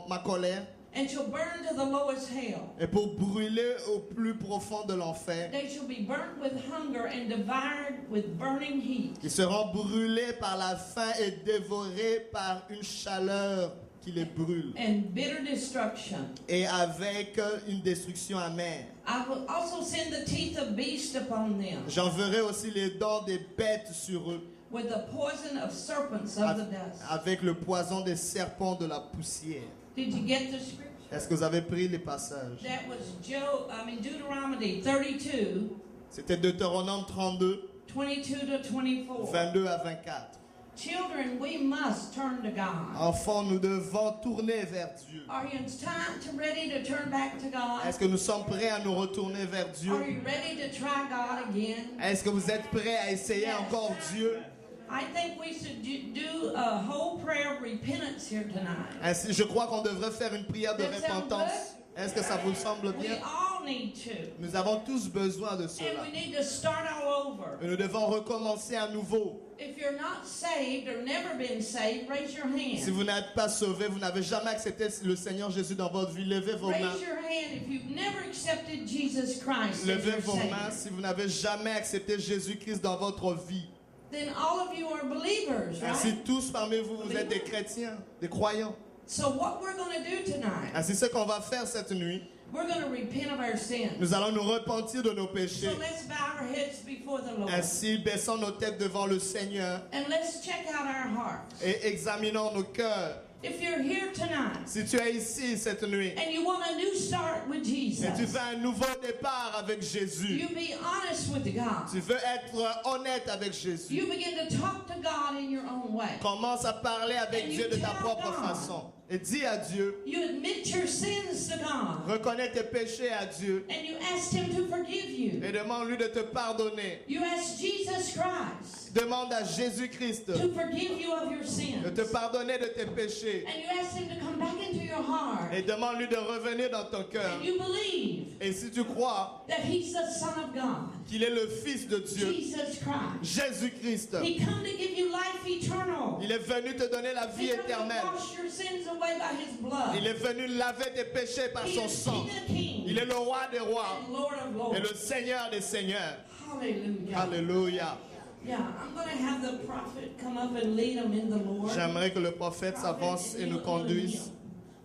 ma colère. and shall burn to the lowest hell. Et pour brûler au plus profond de l'enfer, They shall be burnt with hunger and devoured with burning heat. ils seront brûlés par la faim et dévorés par une chaleur qui les brûle. And bitter destruction. Et avec une destruction amère. I will also send the teeth of beasts upon them, J'enverrai aussi les dents des bêtes sur eux, with the poison of serpents of the dust. avec le poison des serpents de la poussière. Did you get the scripture? Est-ce que vous avez pris les passages? That was Deuteronomy 32, C'était Deutéronome 32, 22-24. 22 à 24. Children, we must turn to God. Enfants, nous devons tourner vers Dieu. Are you ready to turn back to God? Est-ce que nous sommes prêts à nous retourner vers Dieu? Are you ready to try God again? Est-ce que vous êtes prêts à essayer encore Dieu? I think we should do a whole prayer of repentance here tonight. Ainsi, je crois qu'on devrait faire une prière de That sound repentance. Est-ce que ça vous semble We bien? all need to. Nous avons tous besoin de And cela. we need to start all over. Et nous devons recommencer à nouveau. If you're not saved or never been saved, raise your Si hand. vous n'êtes pas sauvé, vous n'avez jamais accepté le Seigneur Jésus dans votre vie, levez vos mains. Raise your hand if you've never accepted Jesus Christ as Levez your vos mains Savior. si vous n'avez jamais accepté Jésus-Christ dans votre vie. then all of you are believers, Ainsi, right? tous parmi vous, vous êtes des chrétiens, des croyants. So what we're going to do tonight, Ainsi, ce qu'on va faire cette nuit, we're going to repent of our sins. nous allons nous repentir de nos péchés. So let's bow our heads before the Lord. Ainsi, baissons nos têtes devant le Seigneur And let's check out our hearts. et examinons nos cœurs. If you're here tonight Si tu es ici cette nuit and you want a new start with Jesus, et tu veux un nouveau départ avec Jésus, you be honest with God. tu veux être honnête avec Jésus, You begin to talk to God in your own way. commence à parler avec And Dieu you de ta tell propre God. façon et dis à Dieu, You admit your sins to God reconnais tes péchés à Dieu and you ask Him to forgive you. et demande-lui de te pardonner. You ask Jesus Christ Demande à Jésus-Christ to forgive you of your de sins. te pardonner de tes péchés And you ask Him to come back into your heart. et demande-lui de revenir dans ton cœur. And you believe Et si tu crois that He's the Son of God, qu'il est le Fils de Dieu, Jesus Christ. Jésus-Christ, He come to give you life eternal. il est venu te donner la vie He come to éternelle. wash your sins away by His blood. Il est venu laver tes péchés par He son is sang. King of kings Il est le roi des rois and Lord of et lords. le Seigneur des seigneurs. Hallelujah. Alléluia. Yeah, I'm going to have the prophet come up and lead them in the Lord. J'aimerais que le prophète s'avance et nous conduise.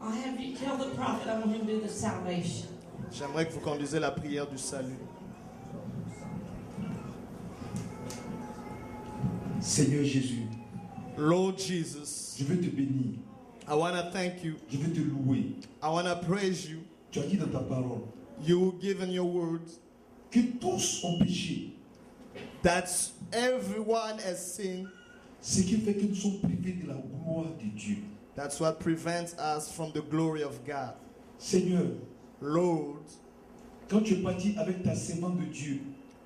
I'll have you tell the prophet I want him to do the salvation. J'aimerais que vous conduisez la prière du salut. Seigneur Jésus, Lord Jesus, je veux te bénir. I want to thank you. Je veux te louer. I want to praise you. Tu as dit dans ta parole You give in your words que tous ont péché, that everyone has sinned. ce qui fait que nous sommes privés de la gloire de Dieu. That's what prevents us from the glory of God. Seigneur, Lord, quand tu es parti avec ta servante de Dieu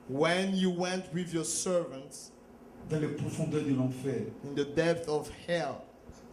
when you went with your servants dans les profondeurs de l'enfer, in the depth of hell,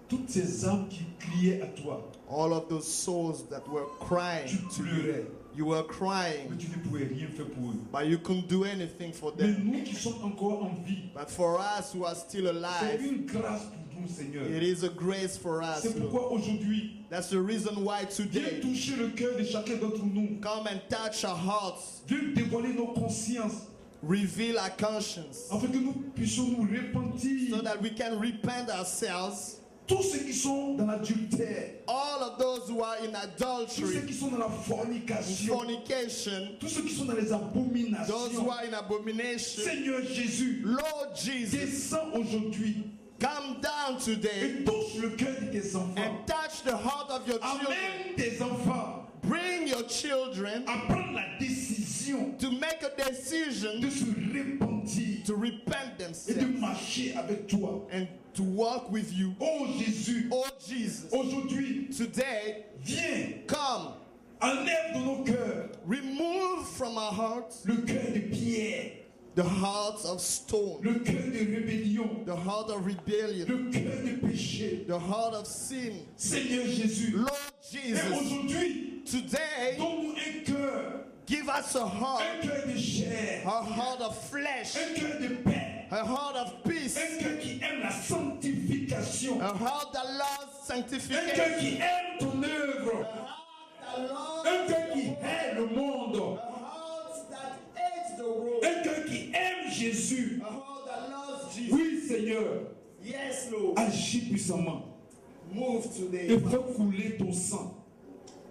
toutes ces âmes qui criaient à toi, all of those souls that were crying tu to you, pleurais, you were mais crying, tu ne pouvais rien faire pour eux. but you couldn't do anything for Mais them. nous qui sommes encore en vie, But for us who are still c'est alive, une grâce pour nous, Seigneur. it is a grace for us. C'est Lord. pourquoi aujourd'hui, That's the reason why viens today, toucher le cœur de chacun d'entre nous. come and touch our hearts, Viens dévoiler nos consciences, reveal our conscience, afin que nous puissions nous repentir. so that we can repent ourselves. Tous ceux qui sont dans l'adultère, All of those who are in tous ceux adultery, qui sont dans la in fornication, fornication, tous ceux qui sont dans les those who abominations. are in abomination, Seigneur Jésus, Lord Jesus, descends aujourd'hui come down today et touche le cœur de tes enfants. and touch the heart of your children. Amène tes enfants Bring your children à prendre la décision to make a decision de se repentir to repent et de themselves marcher avec toi. and to walk with you. Oh Jésus, Oh Jesus, aujourd'hui, today, viens, come, enlève de nos cœurs remove from our hearts le cœur de pierre, the hearts of stone, le cœur de rébellion, the heart of rebellion, le cœur de péché. the heart of sin. Seigneur Jésus, Lord et Jesus, aujourd'hui, today, donne-nous un cœur, give us a heart, un cœur de chair, a heart of flesh, un cœur de paix, a heart of peace, un cœur qui aime la sanctification, a heart that loves un cœur sanctification, qui aime ton œuvre, un cœur qui hait le monde, un cœur qui aime Jésus. Oui, Seigneur, Yes, Lord. agis puissamment Move et today fais couler ton sang,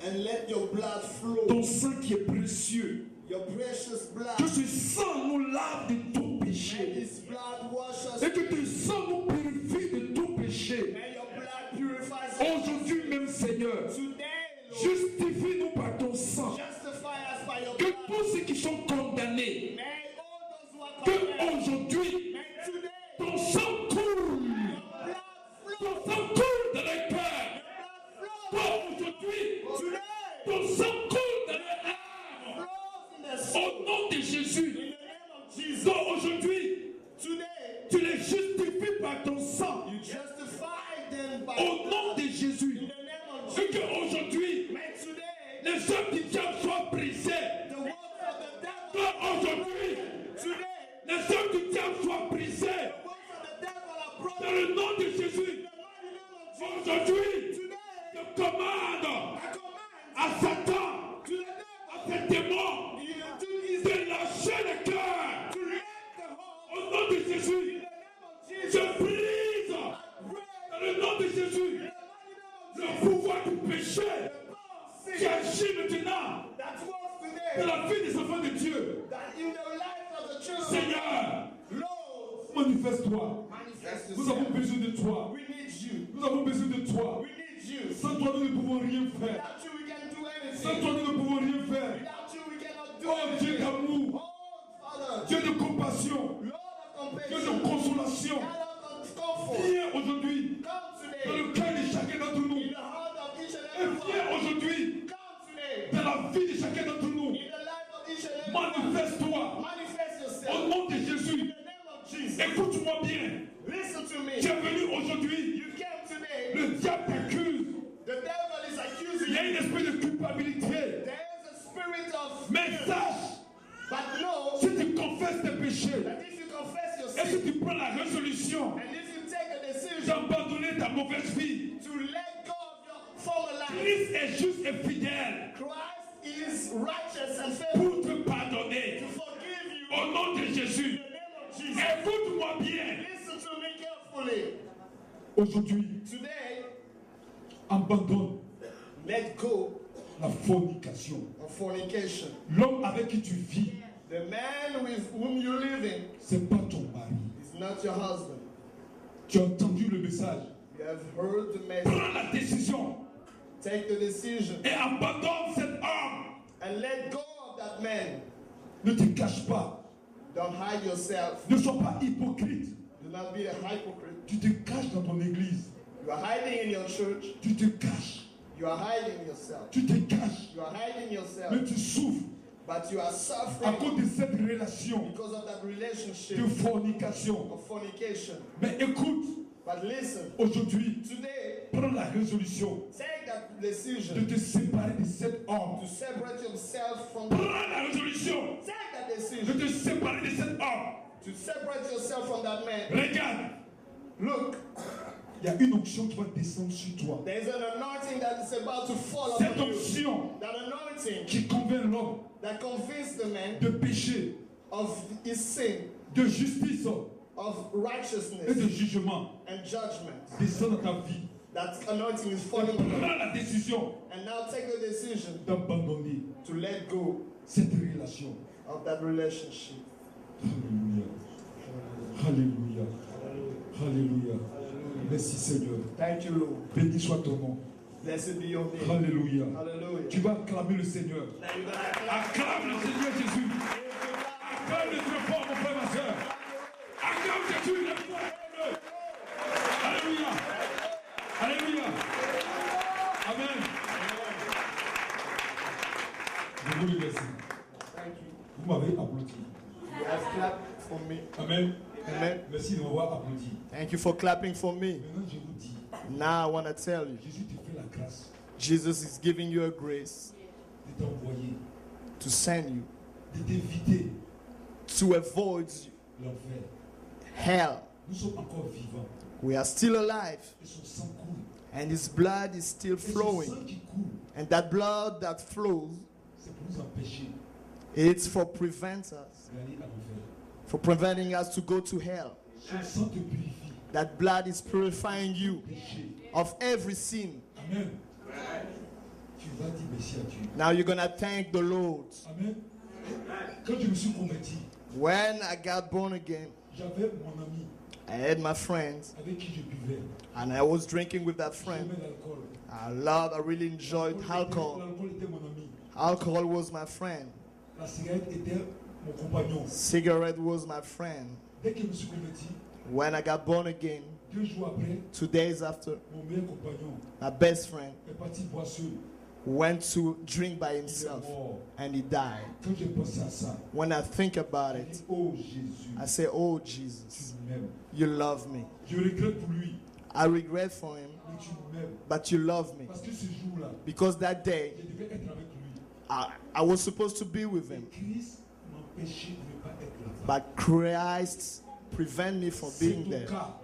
and let your blood flow, ton sang qui est précieux. your precious blood. Que ce sang nous lave de tout May péché this blood wash us. et que ton sang nous purifie de tout péché. May your blood purify us. Aujourd'hui même, Seigneur, Today, Lord, justifie-nous par ton sang. justify us by your Que blood. tous ceux qui sont condamnés, May all those who are que condemned, aujourd'hui, may today ton sang coule. blood Ton flow. sang coule dans les cœurs. Toi, aujourd'hui, ton sang coule dans les âmes. Flows in the soul. Au nom de Jésus. In the name of Jesus. Donc aujourd'hui, Today, tu les justifies par ton sang. you justify them by Au nom de in Jésus. the name of Et Jesus. qu'aujourd'hui, May today les œuvres du diable soient brisées. the works of the devil. Toi, aujourd'hui, Today, les œuvres du diable soient brisées. the works of the devil are broken. Dans le nom de Jésus. In the mighty name of Jesus. Aujourd'hui, Today, je commande I command à Satan, to the devil à ces démons, to his de lâcher le cœur. to let the whole Au nom de Jésus. in the name nom de Jésus, le pouvoir du péché qui agit maintenant that was dans today, la vie des enfants de Dieu. that in the life of the children, Seigneur, Lord, manifeste-toi. manifest Nous avons yourself. besoin de toi. We need you. Nous avons besoin de toi. We need you. Sans toi, nous ne pouvons rien faire. Without you, we can do Sans anything. toi, nous ne pouvons rien faire. Without you, we cannot do Oh Dieu anything. d'amour, Oh, Father, Dieu de compassion, Lord of Dieu de compassion, consolation, God of comfort, viens aujourd'hui come dans today le cœur de chacun d'entre nous. in the heart of each and Et every viens one. aujourd'hui Come today dans la vie de chacun d'entre nous. in the life of each and every one. Manifeste-toi Manifest au yourself nom de in Jésus. the name of Jesus. Écoute-moi bien. Listen to me. Tu es venu aujourd'hui. You came today. Le diable t'accuse. The devil is accusing Il y a you. un esprit de culpabilité. There is a spirit of Mais fear. sache, But know si tu confesses tes péchés that if you confess your et si sin tu prends la résolution and if you take a decision d'abandonner ta mauvaise vie, to let go of your former life, Christ est juste et fidèle Christ is righteous and faithful pour te pardonner. to forgive you Au nom de Jésus, in the name of Jesus. écoute-moi bien. Listen to me carefully. Aujourd'hui, Today, abandonne let go la fornication. of fornication. L'homme avec qui tu vis, The man with whom you live in c'est pas ton mari. is not your husband. Tu as entendu le message. You have heard the message. Prends la décision Take the decision et abandonne cet homme. and let go of that man. Ne te cache pas. Don't hide yourself. Ne sois pas hypocrite. Do not be a hypocrite. Tu te caches dans ton église. You are hiding in your church. Tu te caches. You are hiding yourself. Tu te caches. You are hiding yourself. Mais tu souffres But you are à suffering cause de cette relation because of that relationship de fornication. of fornication. Mais écoute, But listen, aujourd'hui, today, prends la résolution take that de decision te séparer de cet homme. to separate yourself from Prends la résolution take that de decision te séparer de cet homme. to separate yourself from that man. Regarde, Look, il y a une onction qui va descendre sur toi. there is an anointing that is about to fall Cette upon you. onction That anointing qui convainc l'homme that convinced the man de péché, of his sin, de justice of et de righteousness jugement and judgment. descend dans ta vie. That anointing is falling upon you. Prends la décision And now take the decision d'abandonner to let go cette relation. of that relationship. Alléluia. Alléluia. Alléluia. Merci Seigneur. Thank you, Lord. Béni soit ton nom. Blessed be your name. Alléluia. Hallelujah. Tu vas acclamer le Seigneur. Now you're gonna clap. Acclame le Seigneur Jésus. Acclame le très fort, mon frère, ma soeur. Acclame Jésus, lève-toi. Alléluia. Alléluia. Amen. Je vous remercie. Thank you. Vous m'avez applaudi. You have clapped for me. Amen. Amen. Merci de m'avoir applaudi. Thank you for clapping for me. Maintenant, je vous dis, Now I want to tell you, Jésus te fait la grâce Jesus is giving you a grace de t'envoyer, to send you, de t'éviter to avoid l'enfer. hell. Nous sommes encore vivants. We are still alive, Et son sang coule. and His blood is still Et son flowing. sang qui coule, And that blood that flows, c'est pour nous empêcher it's for prevent us, d'aller à l'enfer. for preventing us to go to hell. Son sang te purifie. That blood is purifying you Péché. of every sin. Amen. Tu vas dire merci à Dieu. Now you're gonna thank the Lord. Amen. Quand je me suis converti, When I got born again, j'avais mon ami I had my friends, avec qui je buvais. and I was drinking with that friend. J'aimais l'alcool. I really enjoyed alcohol. L'alcool était mon ami. Alcohol was my friend. La cigarette était mon compagnon. Cigarette was my friend. Dès que je me suis converti, When I got born again, 2 jours après, 2 days after, mon meilleur compagnon my best friend est parti boire seul. went to drink by Il est himself mort. and he died. Quand j'ai pensé à ça, When I think about j'ai it, dit, oh Jésus, I say, oh tu Jesus, m'aimes. you love me. Je regrette pour lui, I regret for him, mais tu m'aimes. but you love me. Parce que ce jour-là, Because that day, je devais être avec lui. I was supposed to be with Et him. Christ m'empêchait de ne pas être là-bas. But Christ prevent me from C'est being ton there. cas.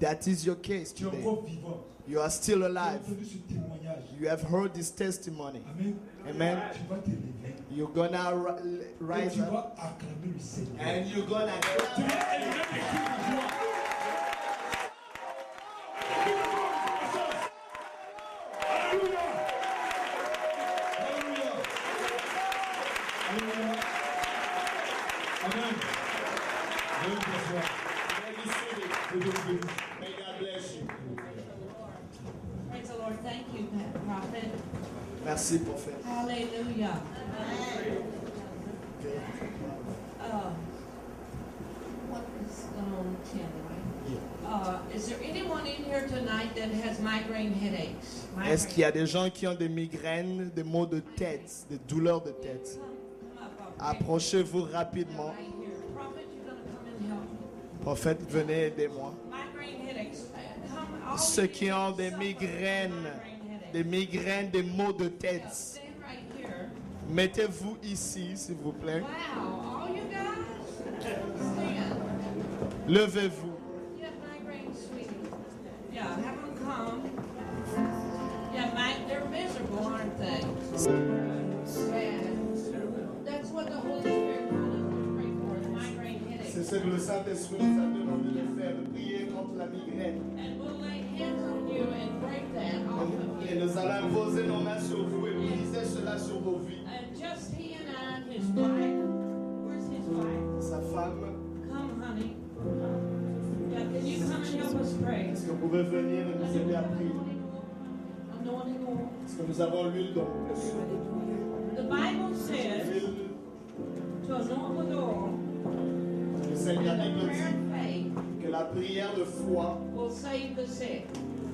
That is your case Tu es today. encore vivant. You are still Tu as alive. entendu ce témoignage. You have heard this testimony. Amen. Amen. Tu vas te lever. You're gonna Et rise tu up vas acclamer le Seigneur. and you're gonna Tu clap. vas élever tes cris de joie. Merci, prophète. Hallelujah. What is going on 10, right? Is there anyone in here tonight that has migraine headaches? Est-ce qu'il y a des gens qui ont des migraines, des maux de tête, des douleurs de tête? Approchez-vous rapidement. Right here. Prophet, you're going to come and help me. Prophète, venez aider-moi. Migraine headaches. Come, all Ceux of qui you ont des suffer from migraines, migraine headaches. des maux de tête, Stand right here. mettez-vous ici, s'il vous plaît. Wow, all you guys? Stand. Levez-vous. You have migraine, sweetie. Yeah, have them come. Yeah, they're miserable, aren't they? Yeah. That's what the Holy Spirit wanted us to pray for, the migraine headache. C'est ce que le Saint-Esprit nous a demandé de faire, de prier contre la migraine. And we'll lay hands on you and break that off of Et you. nous allons imposer nos mains sur vous et briser cela sur vos vies. And just he and I and his wife. Where's his wife? Sa femme, Come, honey. Yeah, can you come and help us pray? est-ce que vous pouvez venir et nous aider à prier? Anointing oil. Parce que nous avons l'huile dans le The Bible says L'huile, to anoint with oil. le Seigneur And nous the prayer dit of faith que la prière de foi will save the sick.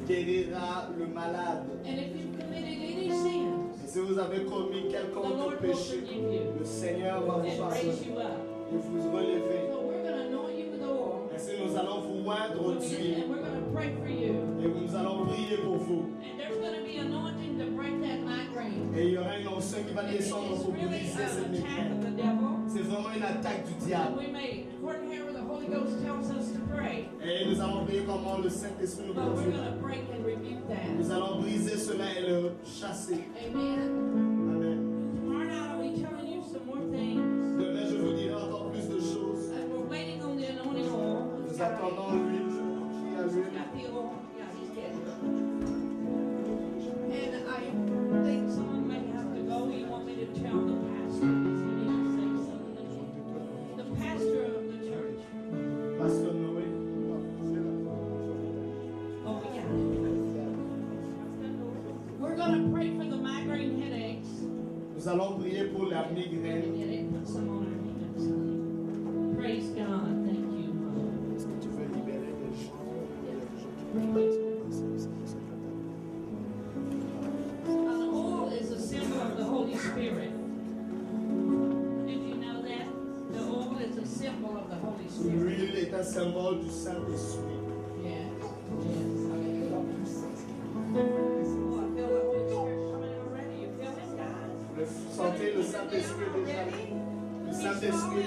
guérira le malade. And if you've committed any sins, Et si vous avez commis the quelconque Lord will péché, forgive you le Seigneur va vous and raise pardonner you up. et vous relever. So we're going to anoint you with oil. Ainsi, nous allons vous oindre d'huile And we're going to pray for you. et nous allons prier pour vous. And there's going to be anointing to break that migraine. Et il y aura une onction qui va And descendre it's pour really briser an cette attack migraine. of the devil. C'est vraiment une attaque du And diable. we may, according to how the Holy Ghost tells us to pray. Et nous allons prier comment le Saint-Esprit nous But we're conduit. going to break and rebuke that. Nous allons briser cela et le chasser. Amen. Amen. Tomorrow night I'll be telling you some more things. Demain, je vous dirai encore plus de choses. And we're waiting on the anointing oil. Nous attendons l'huile. Qui a He's l'huile? got the oil. Yeah, he's getting it. And I think someone may have to go. You want me to tell the pastor? Does he need to say something? The pastor of the church. Pasteur Noé. Oh, yeah. We're going to pray for the migraine headaches. Nous allons prier pour la And migraine. put some on our hands. Praise God. Thank you. Est-ce que tu veux libérer des gens? An oil is a symbol of the Holy Spirit. Did you know that? The oil is a symbol of the Holy Spirit. L'huile est un symbole du Saint-Esprit. Yes. Oh, I feel the Holy Spirit coming in already. You feel it, guys? Vous sentez le Saint-Esprit déjà? Le Saint-Esprit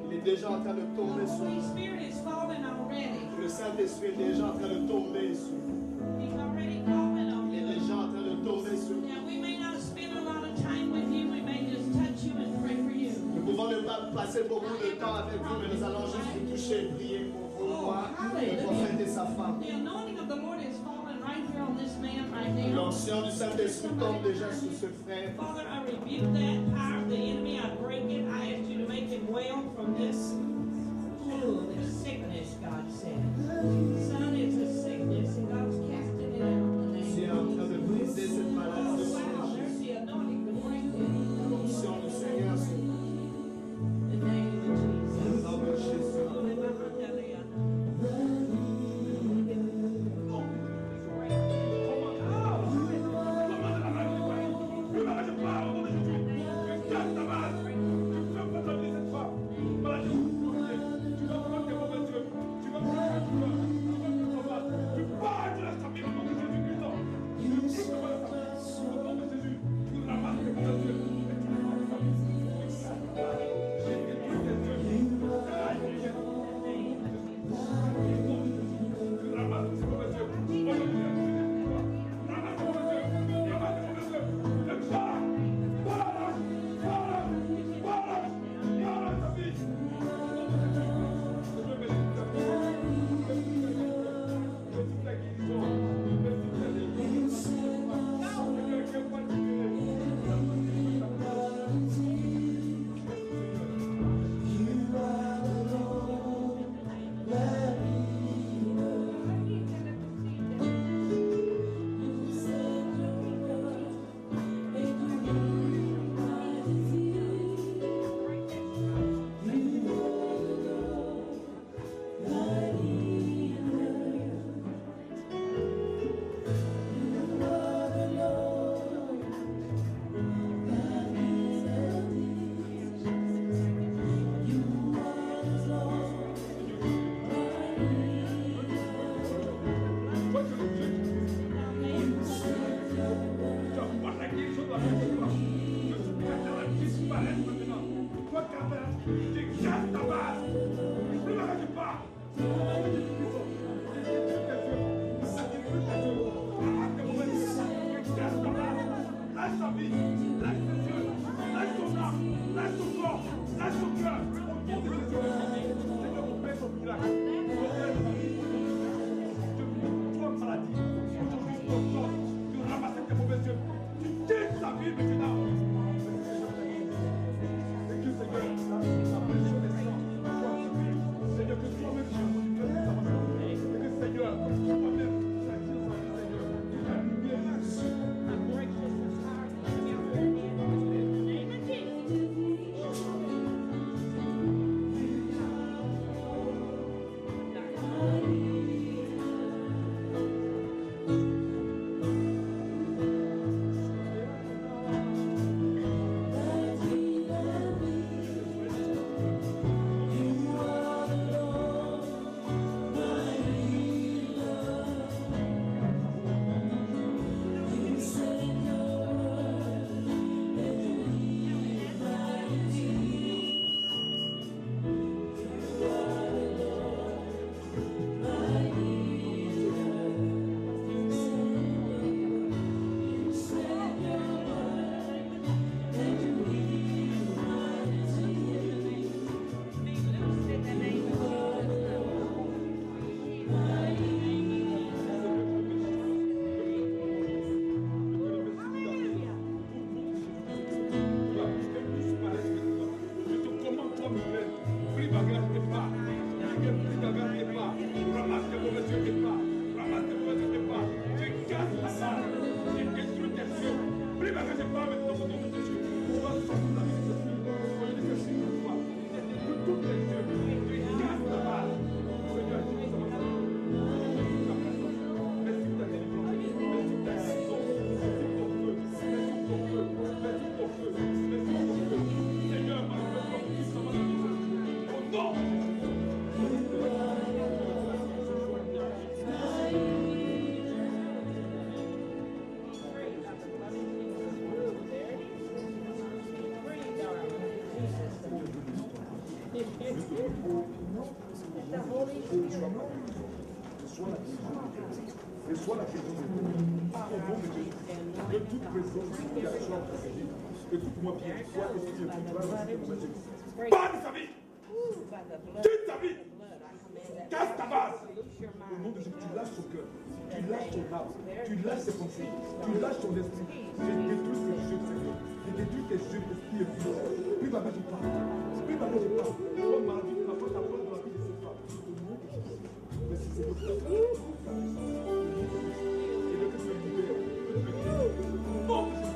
il est déjà en train de The tomber sur Holy nous. Spirit is falling already. Le Saint-Esprit est déjà en train de tomber sur nous. He's already falling on Il est you. déjà en train de tomber sur nous. Now, we may not spend a lot of time with you. We may just touch you and pray for you. Nous pouvons ne pas passer beaucoup de temps avec vous, mais nous allons juste vous toucher et prier pour vous, moi, le prophète et sa femme. The anointing of the Lord is falling right here on this man right now. L'onction du Saint-Esprit tombe déjà sur ce frère. Father, I rebuke that power of the enemy. I break it. I ask you to make him well from this sickness, God said. Son, it's a sickness, and God's casting it out in the Je suis name en of train de Jesus. briser cette Oh, maladie. wow, there's the anointing to break it. L'onction du Seigneur, c'est In the name of Jesus. le nom de Jésus. Oh, in my hand, Eliana. Tu vas Reçois la guérison de Dieu. Au nom de Jésus. De toute présence qui a choisi de guérir. Écoute-moi bien. Sois esprit de toi. Banne sa vie. Quitte ta vie. Casse ta base. Au nom de Jésus, tu lâches ton cœur. Tu lâches ton âme. Tu lâches tes pensées. Tu lâches ton esprit. Je détruis tes jeux, Seigneur. Je détruis tes jeux, esprit et vie. Plus ma mère, je parle. Plus ma mère, je parle. Toi, ma vie, tu n'as pas ta parole dans la vie de cette femme. Au nom de Jésus. Merci, Seigneur. Et le que tu es libéré. Au nom de Jésus.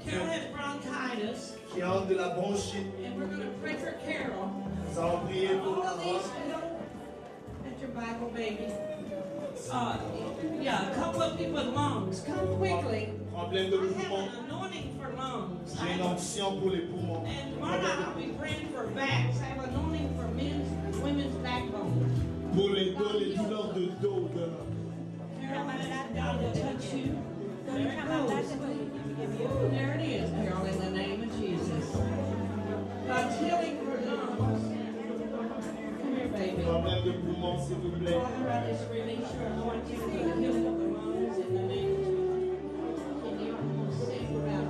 Carol has bronchitis. Qui a de la bronchite. And we're going to pray for Carol. Nous allons prier pour All of these, at your Bible, baby. Yeah, a couple of people with lungs. Come quickly. Problème de I have poumons. an anointing for lungs. J'ai une onction pour les poumons. And tomorrow night I'll be praying for backs. I have an anointing for men's and women's backbone. Pour les dos, les douleurs de dos. Carol, God will touch you. There it is, Carol, in the name of Jesus. God's healing your lungs. Come here, baby. Problème de poumon, s'il vous plaît. Father, I just release your anointing for the healing of the lungs in the name of Jesus. And you're going to sing about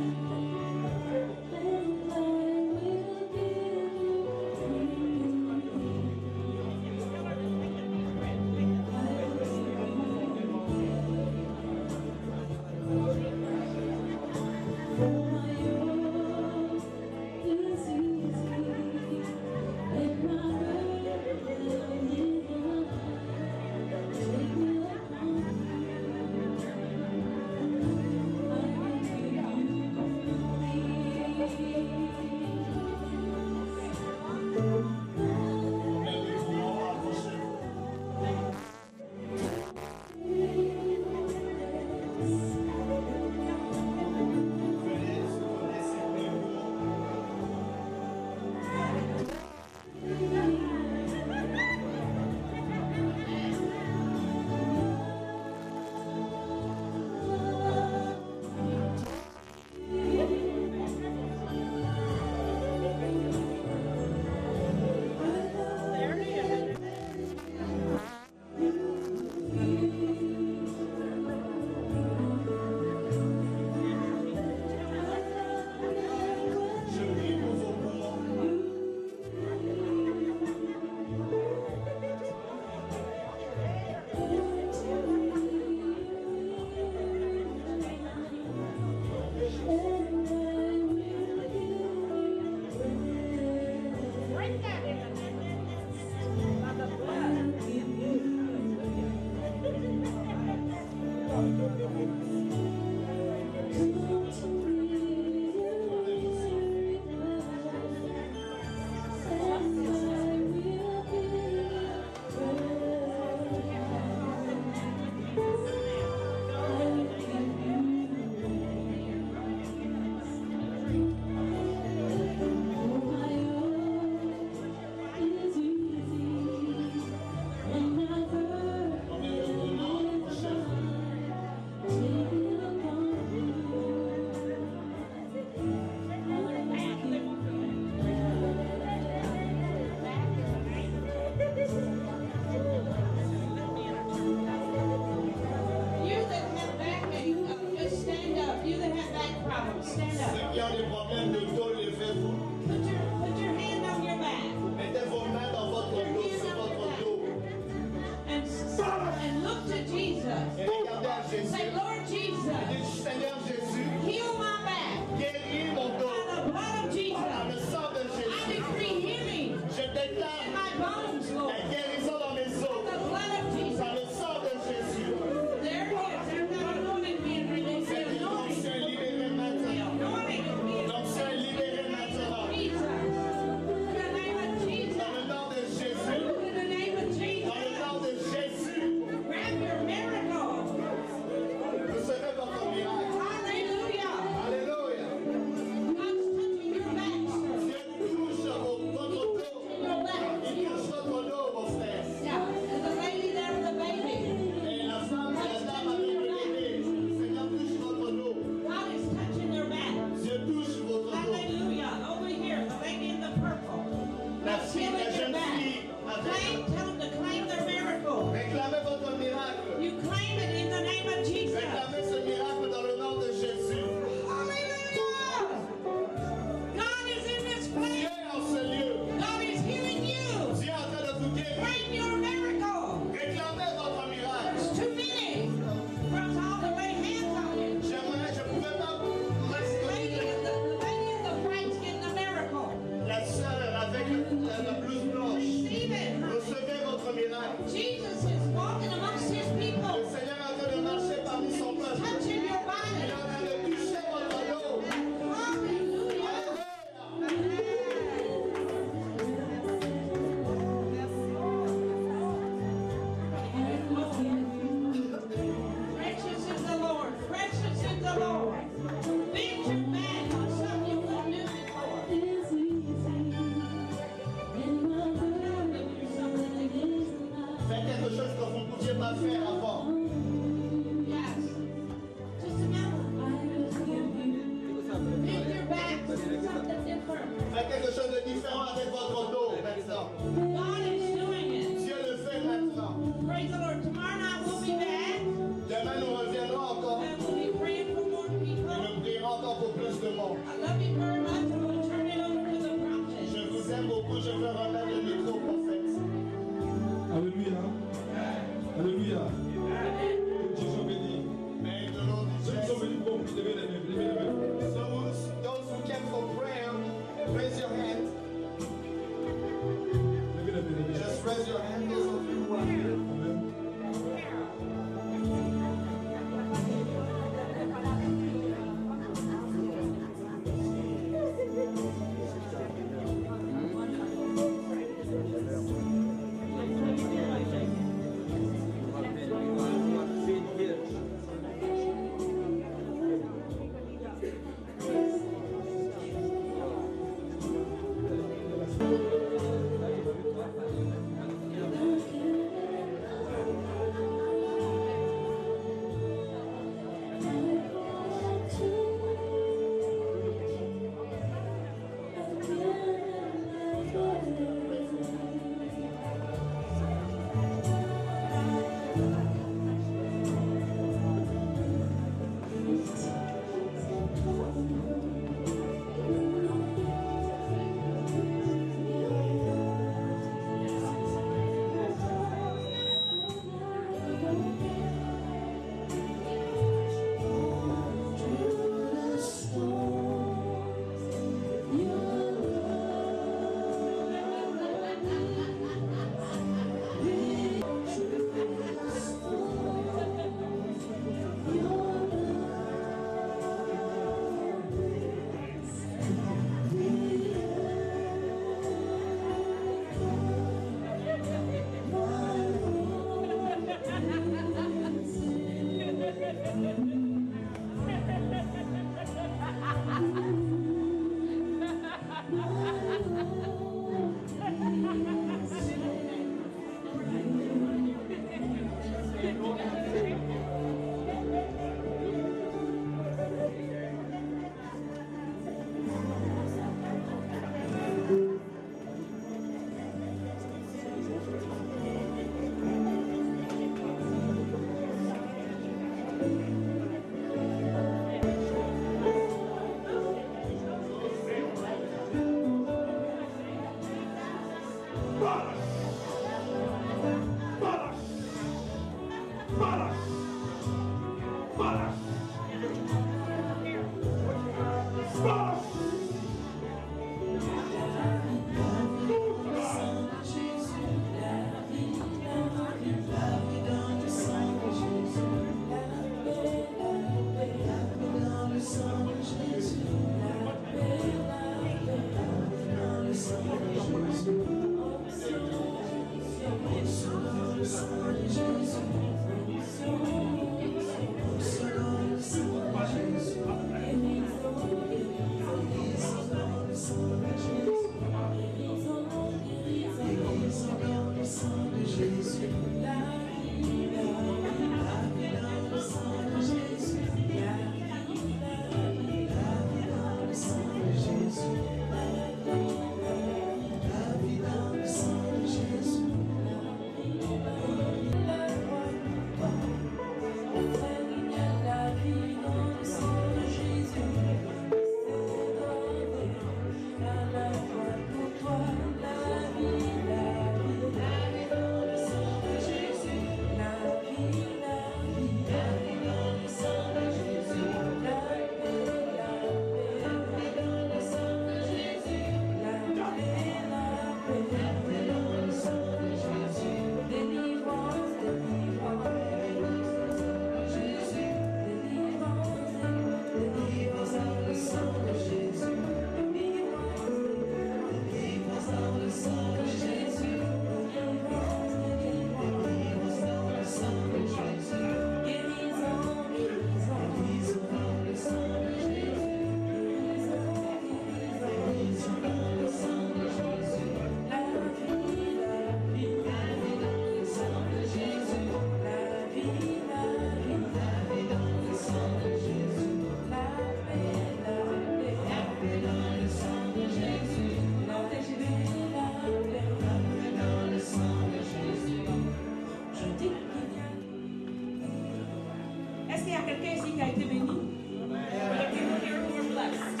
qu'il y a quelqu'un ici qui a été béni? For the people here who are blessed.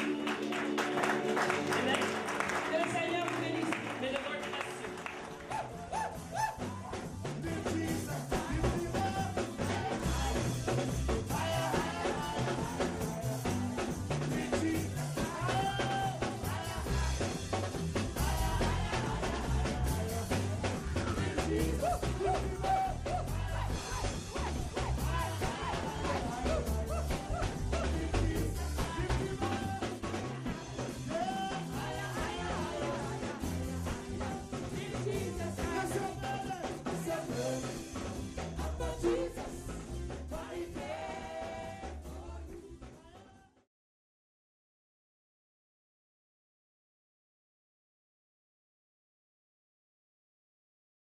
Amen.